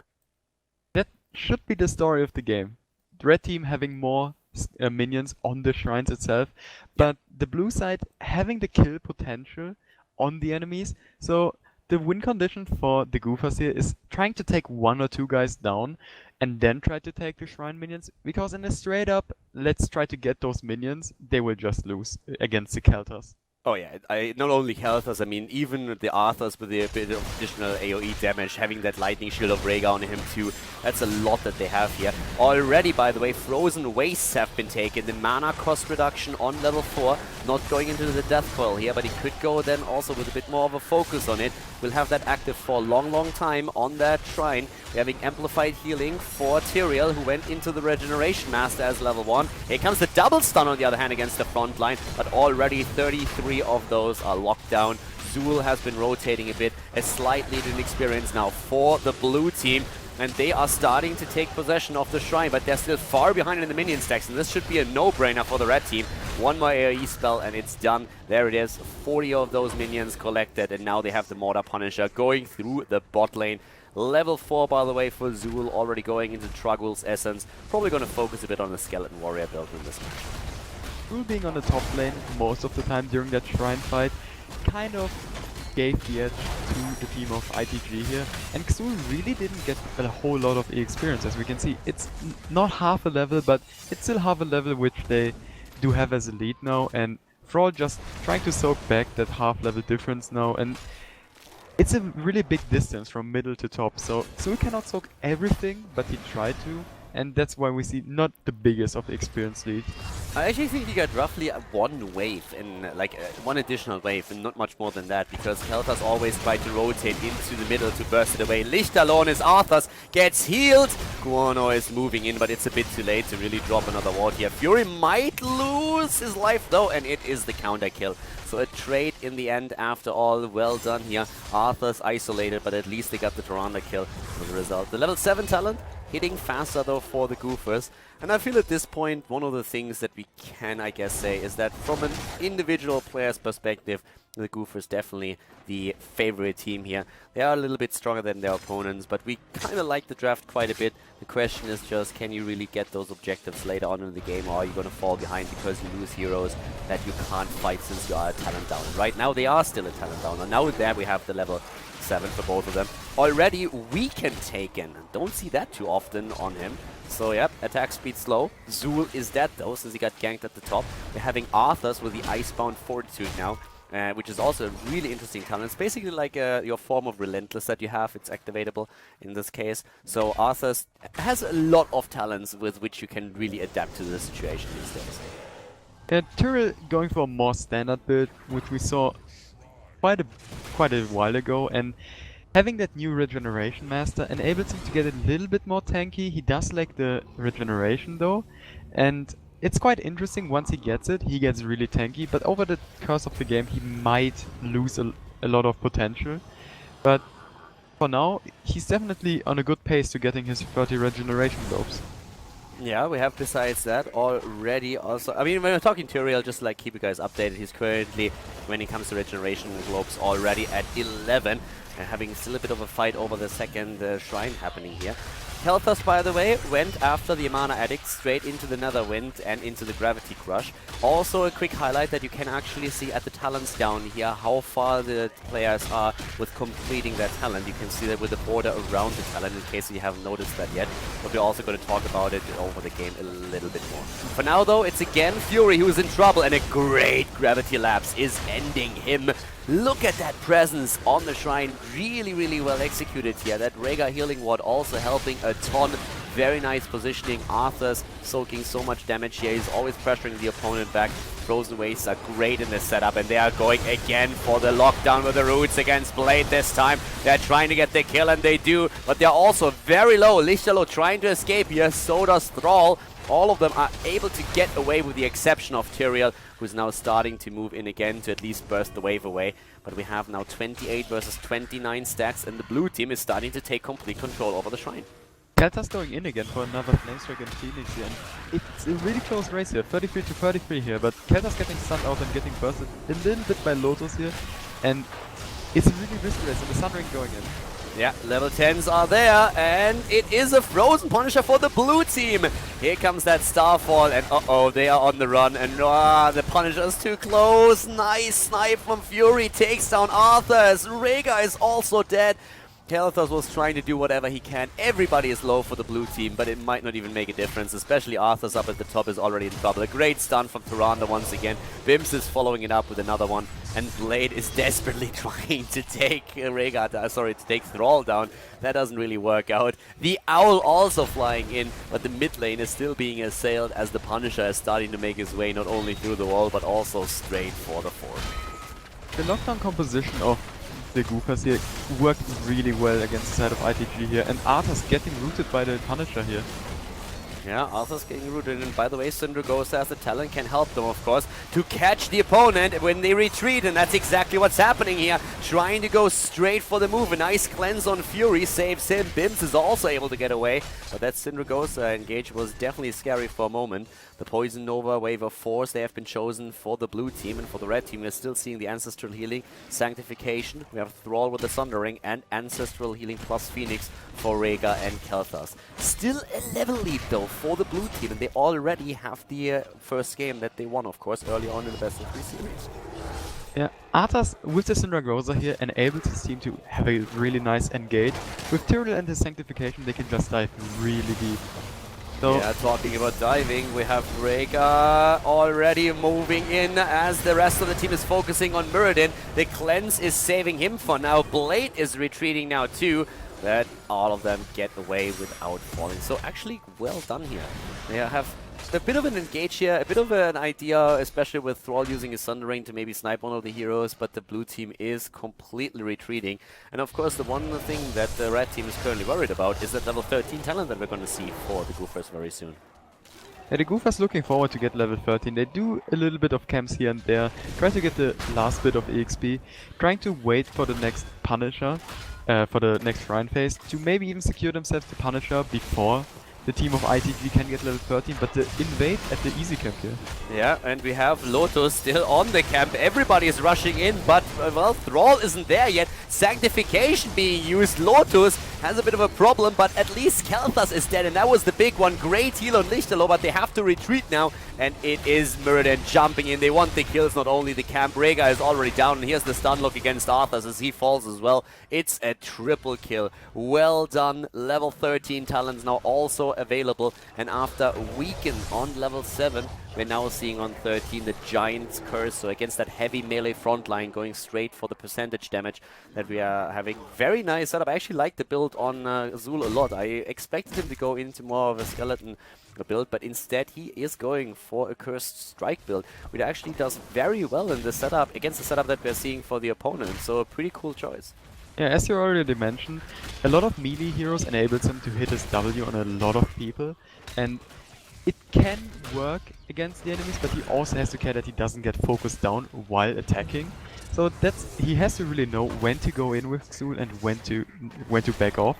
That should be the story of the game. The red team having more minions on the shrines itself, but the blue side having the kill potential on the enemies, so the win condition for the Goofers here is trying to take 1 or 2 guys down and then try to take the shrine minions, because in a straight up, let's try to get those minions, they will just lose against the Keltas. Oh yeah, not only Arthas, I mean even the Arthas with a bit of additional AoE damage, having that lightning shield of Rhaegar on him too, that's a lot that they have here. Already, by the way, frozen wastes have been taken, the mana cost reduction on level 4, not going into the death coil here, but he could go then also with a bit more of a focus on it. We'll have that active for a long time on that shrine. We're having amplified healing for Tyrael, who went into the Regeneration Master as level 1. Here comes the double stun on the other hand against the front line, but already 33 of those are locked down. Zul has been rotating a bit, a slight lead in experience now for the blue team, and they are starting to take possession of the shrine, but they're still far behind in the minion stacks, and this should be a no-brainer for the red team. One more AoE spell and it's done. There it is, 40 of those minions collected, and now they have the Mortar Punisher going through the bot lane. Level 4, by the way, for Zul, already going into Trugul's Essence. Probably going to focus a bit on the Skeleton Warrior build in this match. Zul being on the top lane most of the time during that shrine fight kind of gave the edge to the team of ITG here, and Xul really didn't get a whole lot of experience. As we can see, it's not half a level, but it's still half a level which they do have as a lead now, and Thrall just trying to soak back that half level difference now, and it's a really big distance from middle to top, so Xul cannot soak everything, but he tried to, and that's why we see not the biggest of the experience lead. I actually think you got roughly one wave, in one additional wave, and not much more than that, because Keltas always try to rotate into the middle to burst it away. Lichtalon is Arthas, gets healed. Guano is moving in, but it's a bit too late to really drop another ward here. Fury might lose his life though, and it is the counter kill. So a trade in the end after all. Well done here. Arthas isolated, but at least they got the Tyrande kill as a result. The level 7 talent hitting faster though for the Goofers. And I feel at this point, one of the things that we can, I guess, say is that from an individual player's perspective, the Goofers definitely the favorite team here. They are a little bit stronger than their opponents, but we kind of like the draft quite a bit. The question is just, can you really get those objectives later on in the game, or are you going to fall behind because you lose heroes that you can't fight since you are a talent down? Right now, they are still a talent down. And now there we have the level 7 for both of them. Already weakened taken. Don't see that too often on him. So yep, attack speed slow. Zul is dead though, since he got ganked at the top. We're having Arthas with the Icebound Fortitude now, which is also a really interesting talent. It's basically like your form of Relentless that you have. It's activatable in this case. So Arthas has a lot of talents with which you can really adapt to the situation these days. Tyrael going for a more standard build, which we saw quite a while ago, and having that new Regeneration Master enables him to get a little bit more tanky. He does like the regeneration though, and it's quite interesting. Once he gets it, he gets really tanky, but over the course of the game he might lose a lot of potential. But for now, he's definitely on a good pace to getting his 30 regeneration globes. Yeah, we have besides that already also, I mean, when we're talking Tyrael, just like keep you guys updated, he's currently, when it comes to regeneration globes, already at 11. And having still a bit of a fight over the second shrine happening here. Kelthas, by the way, went after the Mana Addict straight into the Netherwind and into the Gravity Crush. Also a quick highlight that you can actually see at the talents down here how far the players are with completing their talent. You can see that with the border around the talent in case you haven't noticed that yet. But we're also going to talk about it over the game a little bit more. For now though, it's again Fury who's in trouble, and a great Gravity Lapse is ending him. Look at that presence on the shrine, really well executed here. That Rhaegar healing ward also helping a ton. Very nice positioning. Arthas soaking so much damage here. He's always pressuring the opponent back. Frozen Wastes are great in this setup, and they are going again for the lockdown with the roots against Blade this time. They're trying to get the kill, and they do, but they're also very low. Lichtalon trying to escape here, so does Thrall. All of them are able to get away with the exception of Tyrael, who's now starting to move in again to at least burst the wave away. But we have now 28 versus 29 stacks, and the blue team is starting to take complete control over the shrine. Keltas going in again for another Flamestrike and Phoenix here, and it's a really close race here, 33 to 33 here, but Keltas getting stunned out and getting bursted a little bit by Lotus here, and it's a really risky race, and the Sun Ring going in. Yeah, level 10s are there, and it is a Frozen Punisher for the blue team. Here comes that Starfall, and uh-oh, they are on the run, and the Punisher's too close. Nice snipe from Fury, takes down Arthas. Rhaegar is also dead. Arthas was trying to do whatever he can. Everybody is low for the blue team, but it might not even make a difference, especially Arthas up at the top is already in trouble. A great stun from Tyrande once again. Bims is following it up with another one, and Blade is desperately trying to take to take Thrall down. That doesn't really work out. The Owl also flying in, but the mid lane is still being assailed as the Punisher is starting to make his way not only through the wall, but also straight for the fort. The lockdown composition of the Goofers here worked really well against the side of ITG here, and Arthas getting rooted by the Punisher here. Yeah, Arthas getting rooted, and by the way, Syndragosa as the talent can help them, of course, to catch the opponent when they retreat, and that's exactly what's happening here. Trying to go straight for the move. A nice cleanse on Fury saves him. Bims is also able to get away, but that Syndragosa engage was definitely scary for a moment. The Poison Nova, Wave of Force, they have been chosen for the blue team, and for the red team, we're still seeing the Ancestral Healing, Sanctification. We have Thrall with the Sundering, and Ancestral Healing plus Phoenix for Rhaegar and Kel'Thas. Still a level lead, though, for the blue team, and they already have the first game that they won, of course, early on in the best of 3 series. Yeah, Arthas with the Syndragosa here enables his team to have a really nice engage. With Tyrael and his Sanctification, they can just dive really deep. So yeah, talking about diving, we have Rhaegar already moving in as the rest of the team is focusing on Muradin. The cleanse is saving him for now. Blade is retreating now too. That all of them get away without falling. So actually well done here. They have a bit of an engage here, a bit of an idea, especially with Thrall using his Sundering to maybe snipe one of the heroes, but the blue team is completely retreating. And of course the one thing that the red team is currently worried about is that level 13 talent that we're going to see for the Goofers very soon. yeah, the Goofers looking forward to get level 13. They do a little bit of camps here and there, try to get the last bit of EXP, trying to wait for the next Punisher, for the next Shrine phase, to maybe even secure themselves the Punisher before the team of ITG can get level 13, but the invade at the easy camp here. Yeah, and we have Lotus still on the camp. Everybody is rushing in, but, well, Thrall isn't there yet. Sanctification being used. Lotus has a bit of a problem, but at least Kel'Thas is dead, and that was the big one. Great heal on Lichterloh, but they have to retreat now, and it is Muradin jumping in. They want the kills, not only the camp. Rhaegar is already down, and here's the stun look against Arthas as he falls as well. It's a triple kill. Well done. Level 13 talents now also available, and after weaken on level 7, we're now seeing on 13 the Giant's Curse, so against that heavy melee front line, going straight for the percentage damage that we are having. Very nice setup. I actually like the build on Azul a lot. I expected him to go into more of a skeleton build, but instead he is going for a Cursed Strike build, which actually does very well in the setup, against the setup that we're seeing for the opponent, so a pretty cool choice. Yeah, as you already mentioned, a lot of melee heroes enables him to hit his W on a lot of people, and it can work against the enemies, but he also has to care that he doesn't get focused down while attacking. So he has to really know when to go in with Xul and when to back off.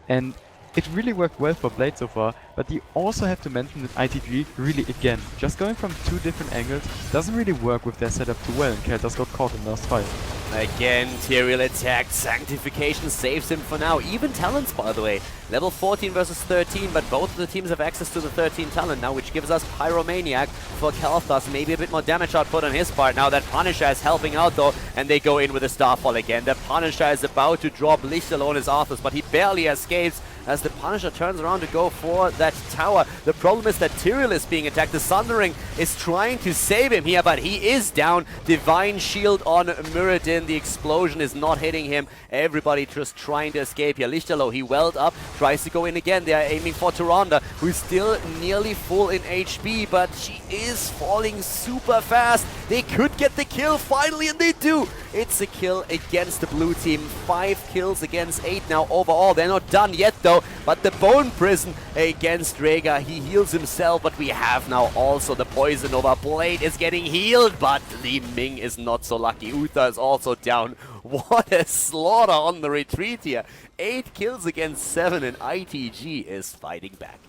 And it really worked well for Blade so far, but you also have to mention that ITG really, again, just going from 2 different angles doesn't really work with their setup too well, and Kel'Thas got caught in the last fight. Again, Tyrael attacked. Sanctification saves him for now. Even talents, by the way. Level 14 versus 13, but both of the teams have access to the 13 talent now, which gives us Pyromaniac for Kel'Thas. Maybe a bit more damage output on his part. Now that Punisher is helping out, though, and they go in with a Starfall again. The Punisher is about to drop Lichterloh on his Arthas, but he barely escapes as the Punisher turns around to go for that tower. The problem is that Tyrael is being attacked. The Sundering is trying to save him here, but he is down. Divine Shield on Muradin. The explosion is not hitting him. Everybody just trying to escape here. Lichterloh, he welled up, tries to go in again. They are aiming for Tyrande, who's still nearly full in HP, but she is falling super fast. They could get the kill finally, and they do. It's a kill against the blue team. 5 kills against 8 now overall. They're not done yet, though, but the Bone Prison against Rhaegar. He heals himself, but we have now also the Poison Nova. Blade is getting healed, but Li Ming is not so lucky. Uther is also down. What a slaughter on the retreat here. 8 kills against 7, and ITG is fighting back.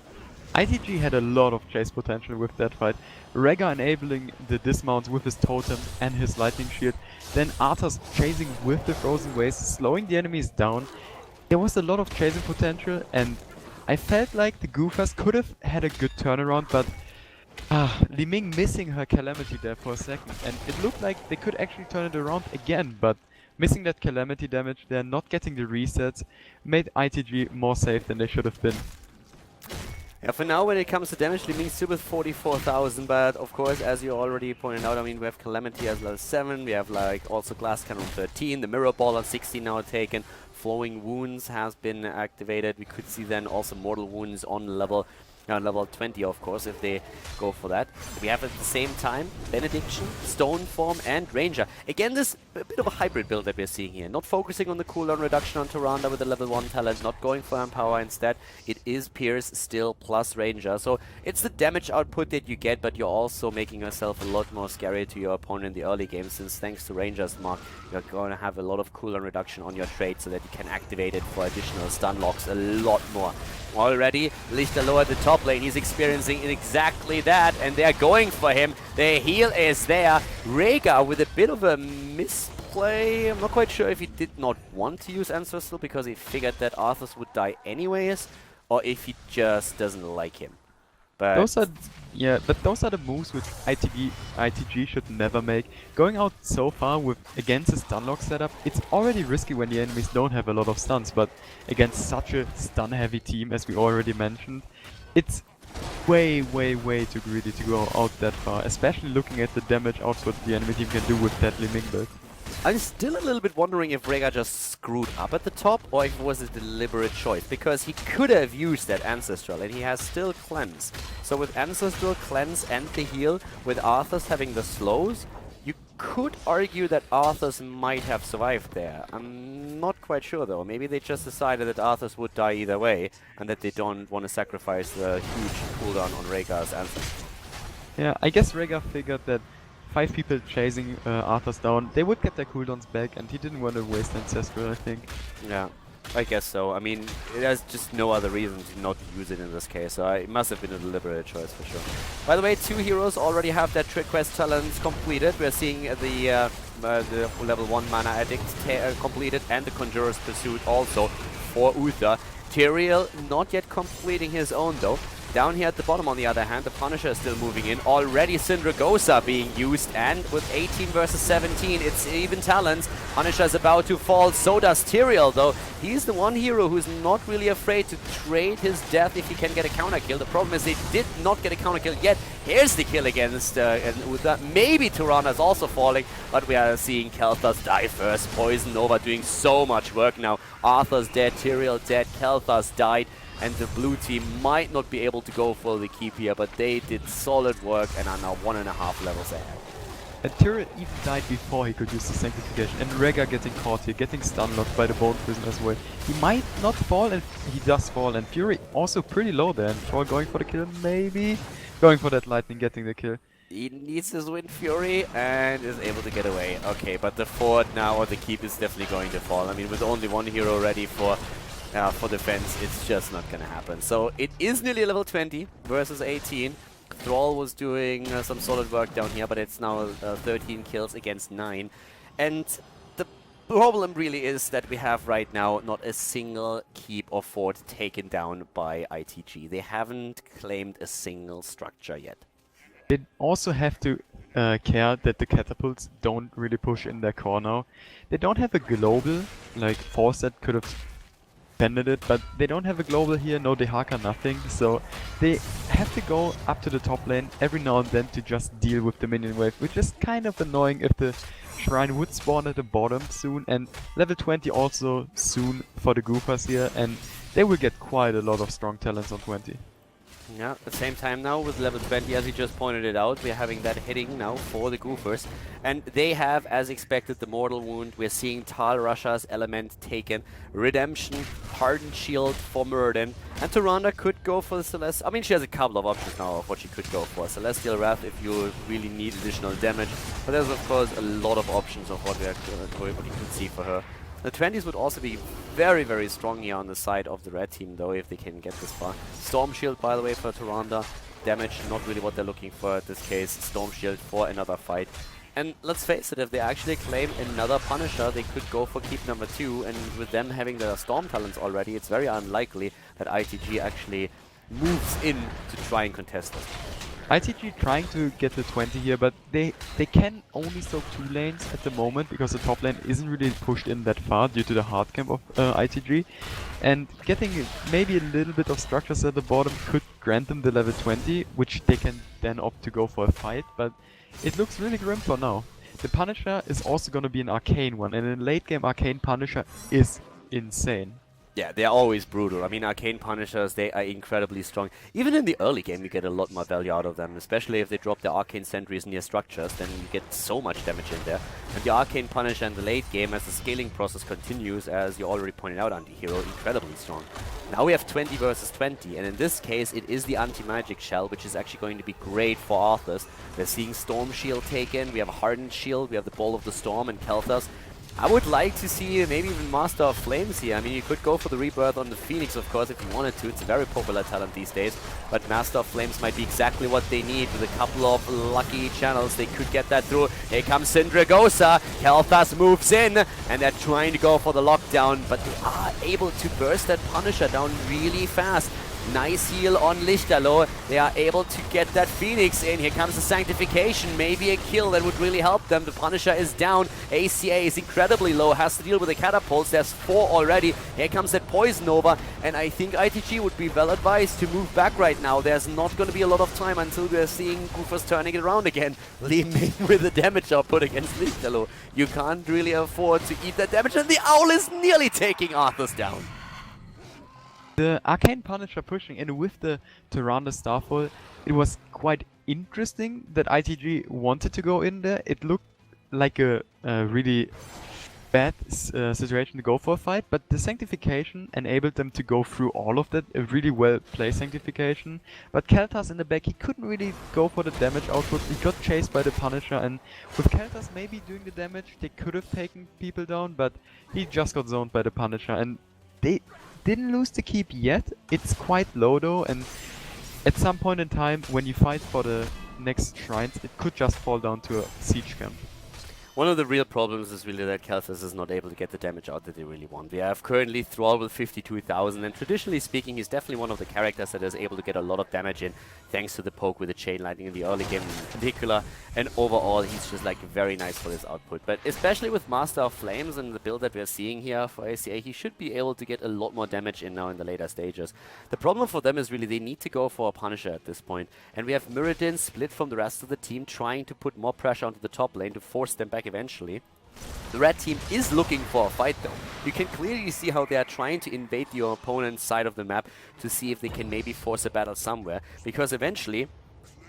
ITG had a lot of chase potential with that fight. Rhaegar enabling the dismounts with his totem and his lightning shield. Then Arthas chasing with the frozen waves, slowing the enemies down. There was a lot of chasing potential, and I felt like the Goofers could have had a good turnaround, but Li Ming missing her Calamity there for a second, and it looked like they could actually turn it around again, but Missing that Calamity damage there, not getting the resets, made ITG more safe than they should have been. Yeah, for now, when it comes to damage, they mean still with 44,000, but of course, as you already pointed out, I mean, we have Calamity as level 7, we have like also Glass Cannon 13, the Mirror Ball on 16 now taken, Flowing Wounds has been activated, we could see then also Mortal Wounds on level 20, of course, if they go for that. We have at the same time Benediction, Stone Form, and Ranger. Again, this a bit of a hybrid build that we're seeing here. Not focusing on the cooldown reduction on Tyrande with the level 1 talent, not going for Empower instead. It is Pierce still plus Ranger. So it's the damage output that you get, but you're also making yourself a lot more scary to your opponent in the early game, since thanks to Ranger's mark, you're going to have a lot of cooldown reduction on your trait so that you can activate it for additional stun locks a lot more. Already, Lichterloh at the top lane, he's experiencing exactly that, and they're going for him. The heal is there. Rhaegar with a bit of a misplay. I'm not quite sure if he did not want to use Ancestral because he figured that Arthas would die anyways, or if he just doesn't like him. But those are the moves which ITG should never make. Going out so far with against a stunlock setup, it's already risky when the enemies don't have a lot of stuns, but against such a stun heavy team as we already mentioned, it's way too greedy to go out that far, especially looking at the damage output the enemy team can do with that Liming build. I'm still a little bit wondering if Rhaegar just screwed up at the top or if it was a deliberate choice, because he could have used that Ancestral and he has still Cleanse. So with Ancestral, Cleanse and the heal, with Arthas having the slows, you could argue that Arthas might have survived there. I'm not quite sure though. Maybe they just decided that Arthas would die either way and that they don't want to sacrifice the huge cooldown on Rhaegar's Ancestral. Yeah, I guess Rhaegar figured that 5 people chasing Arthas down, they would get their cooldowns back, and he didn't want to waste Ancestral, I think. Yeah, I guess so. I mean, there's just no other reason to not use it in this case, so it must have been a deliberate choice for sure. By the way, 2 heroes already have their Trick Quest talents completed. We're seeing the level 1 Mana Addict completed, and the Conjurer's Pursuit also for Uther. Tyrael not yet completing his own though. Down here at the bottom, on the other hand, the Punisher is still moving in. Already Syndragosa being used, and with 18 versus 17, it's even talents. Punisher is about to fall, so does Tyrael, though. He's the one hero who's not really afraid to trade his death if he can get a counter kill. The problem is they did not get a counter kill yet. Here's the kill against Uther. Maybe Tyrande is also falling, but we are seeing Kel'Thas die first. Poison Nova doing so much work now. Arthur's dead, Tyrael dead, Kel'Thas died. And the blue team might not be able to go for the keep here, but they did solid work and are now 1.5 levels ahead. And Tyrael even died before he could use the Sanctification, and Rhaegar getting caught here, getting stunlocked by the Bone Prison as well. He might not fall, and he does fall, and Fury also pretty low there, and Troll going for the kill, maybe? Going for that Lightning, getting the kill. He needs his win Fury and is able to get away. Okay, but the fort now, or the keep, is definitely going to fall. I mean, with only 1 hero ready for defense, it's just not gonna happen. So it is nearly level 20 versus 18. Thrall was doing some solid work down here, but it's now 13 kills against 9. And the problem really is that we have right now not a single keep or fort taken down by ITG. They haven't claimed a single structure yet. They also have to care that the catapults don't really push in their core now. They don't have a global, like force that could have defended it, but they don't have a global here, no Dehaka, nothing, so they have to go up to the top lane every now and then to just deal with the minion wave, which is kind of annoying if the Shrine would spawn at the bottom soon, and level 20 also soon for the Goofers here, and they will get quite a lot of strong talents on 20. Yeah, at the same time now with level 20, as you just pointed it out, we're having that hitting now for the Goofers. And they have, as expected, the Mortal Wound. We're seeing Tal Rasha's element taken. Redemption, Hardened Shield for Murden. And Tyrande could go for the Celestial. I mean, she has a couple of options now of what she could go for. Celestial Wrath if you really need additional damage. But there's, of course, a lot of options of what you could see for her. The 20s would also be very strong here on the side of the red team, though, if they can get this far. Storm Shield, by the way, for Tyrande. Damage, not really what they're looking for at this case. Storm Shield for another fight. And let's face it, if they actually claim another Punisher, they could go for keep number 2. And with them having their Storm talents already, it's very unlikely that ITG actually moves in to try and contest this. ITG trying to get the 20 here, but they can only soak 2 lanes at the moment because the top lane isn't really pushed in that far due to the hard camp of ITG. And getting maybe a little bit of structures at the bottom could grant them the level 20, which they can then opt to go for a fight, but it looks really grim for now. The Punisher is also going to be an arcane one, and in late game arcane Punisher is insane. Yeah, they're always brutal. I mean, Arcane Punishers, they are incredibly strong. Even in the early game, you get a lot more value out of them, especially if they drop their Arcane Sentries near structures, then you get so much damage in there. And the Arcane Punisher in the late game, as the scaling process continues, as you already pointed out, AntiHero, incredibly strong. Now we have 20 versus 20, and in this case, it is the Anti-Magic Shell, which is actually going to be great for Arthas. We're seeing Storm Shield taken, we have a Hardened Shield, we have the Ball of the Storm and Kelthas. I would like to see maybe even Master of Flames here. I mean, you could go for the Rebirth on the Phoenix, of course, if you wanted to. It's a very popular talent these days. But Master of Flames might be exactly what they need. With a couple of lucky channels, they could get that through. Here comes Syndragosa. Kelthas moves in, and they're trying to go for the lockdown, but they are able to burst that Punisher down really fast. Nice heal on Lichterloh. They are able to get that Phoenix in. Here comes the Sanctification. Maybe a kill that would really help them. The Punisher is down. ACA is incredibly low. Has to deal with the catapults. There's 4 already. Here comes that Poison over. And I think ITG would be well advised to move back right now. There's not going to be a lot of time until we're seeing Goofers turning it around again. Leaving with the damage output against Lichterloh. You can't really afford to eat that damage. And the Owl is nearly taking Arthas down. The Arcane Punisher pushing, and with the Tyrande Starfall, it was quite interesting that ITG wanted to go in there. It looked like a really bad situation to go for a fight, but the Sanctification enabled them to go through all of that, a really well-played Sanctification. But Kelthas in the back, he couldn't really go for the damage output. He got chased by the Punisher, and with Kelthas maybe doing the damage, they could have taken people down, but he just got zoned by the Punisher, and they didn't lose the keep yet. It's quite low though, and at some point in time when you fight for the next shrines, it could just fall down to a siege camp. One of the real problems is really that Kelthas is not able to get the damage out that they really want. We have currently Thrall with 52,000, and traditionally speaking, he's definitely one of the characters that is able to get a lot of damage in, thanks to the poke with the Chain Lightning in the early game in particular. And overall, he's just like very nice for his output. But especially with Master of Flames and the build that we're seeing here for ACA, he should be able to get a lot more damage in now in the later stages. The problem for them is really they need to go for a Punisher at this point. And we have Mirrodin split from the rest of the team, trying to put more pressure onto the top lane to force them back eventually. The red team is looking for a fight though. You can clearly see how they are trying to invade your opponent's side of the map to see if they can maybe force a battle somewhere, because eventually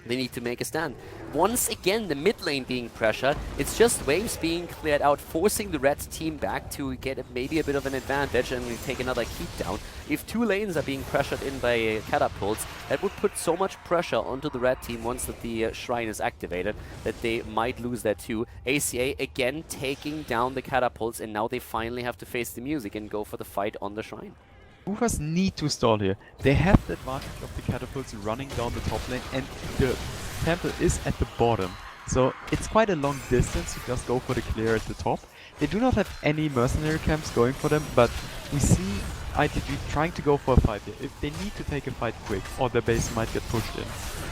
they need to make a stand. Once again, the mid lane being pressured, it's just waves being cleared out, forcing the red team back to get maybe a bit of an advantage and take another keep down. If 2 lanes are being pressured in by catapults, that would put so much pressure onto the red team once that the shrine is activated that they might lose that too. ACA again taking down the catapults, and now they finally have to face the music and go for the fight on the shrine. Goofers need to stall here. They have the advantage of the catapults running down the top lane, and the temple is at the bottom. So it's quite a long distance to just go for the clear at the top. They do not have any mercenary camps going for them, but we see ITG trying to go for a fight here. If they need to take a fight quick, or their base might get pushed in.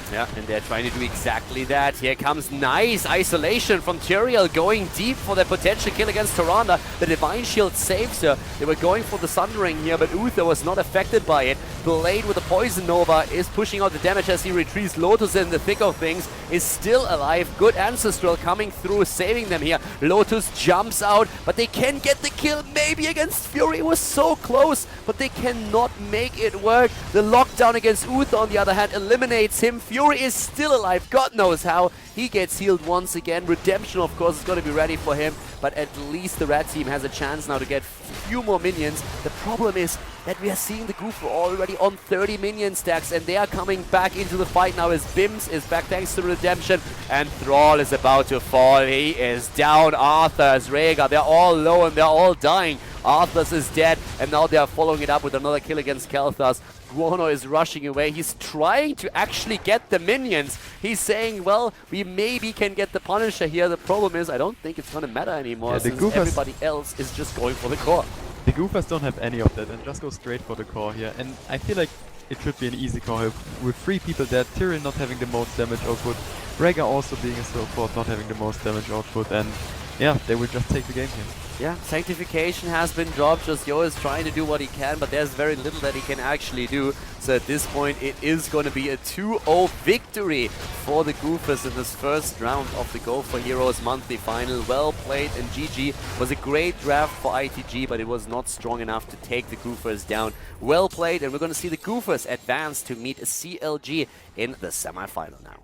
Yeah, and they're trying to do exactly that. Here comes nice isolation from Tyrael, going deep for their potential kill against Tyrande. The Divine Shield saves her. They were going for the Sundering here, but Uther was not affected by it. Blade with the Poison Nova is pushing out the damage as he retrieves. Lotus in the thick of things is still alive. Good Ancestral coming through, saving them here. Lotus jumps out, but they can get the kill maybe against Fury. It was so close, but they cannot make it work. The lockdown against Uther, on the other hand, eliminates him. Fury is still alive, God knows how. He gets healed once again. Redemption, of course, is going to be ready for him, but at least the red team has a chance now to get few more minions. The problem is that we are seeing the Goofer already on 30 minion stacks, and they are coming back into the fight now as Bims is back thanks to Redemption, and Thrall is about to fall. He is down. Arthas, Rhaegar, they're all low and they're all dying. Arthas is dead, and now they are following it up with another kill against Kelthas. Guano is rushing away. He's trying to actually get the minions. He's saying, well, we maybe can get the Punisher here. The problem is, I don't think it's going to matter anymore, since everybody else is just going for the core. The Goofers don't have any of that and just go straight for the core here. And I feel like it should be an easy call here. With 3 people dead, Tyrion not having the most damage output, Rhaegar also being a support, not having the most damage output, and yeah, they will just take the game here. Yeah, Sanctification has been dropped. Just Yo is trying to do what he can, but there's very little that he can actually do. So at this point, it is going to be a 2-0 victory for the Goofers in this first round of the Go4Heroes Monthly Final. Well played, and GG was a great draft for ITG, but it was not strong enough to take the Goofers down. Well played, and we're going to see the Goofers advance to meet CLG in the semi-final now.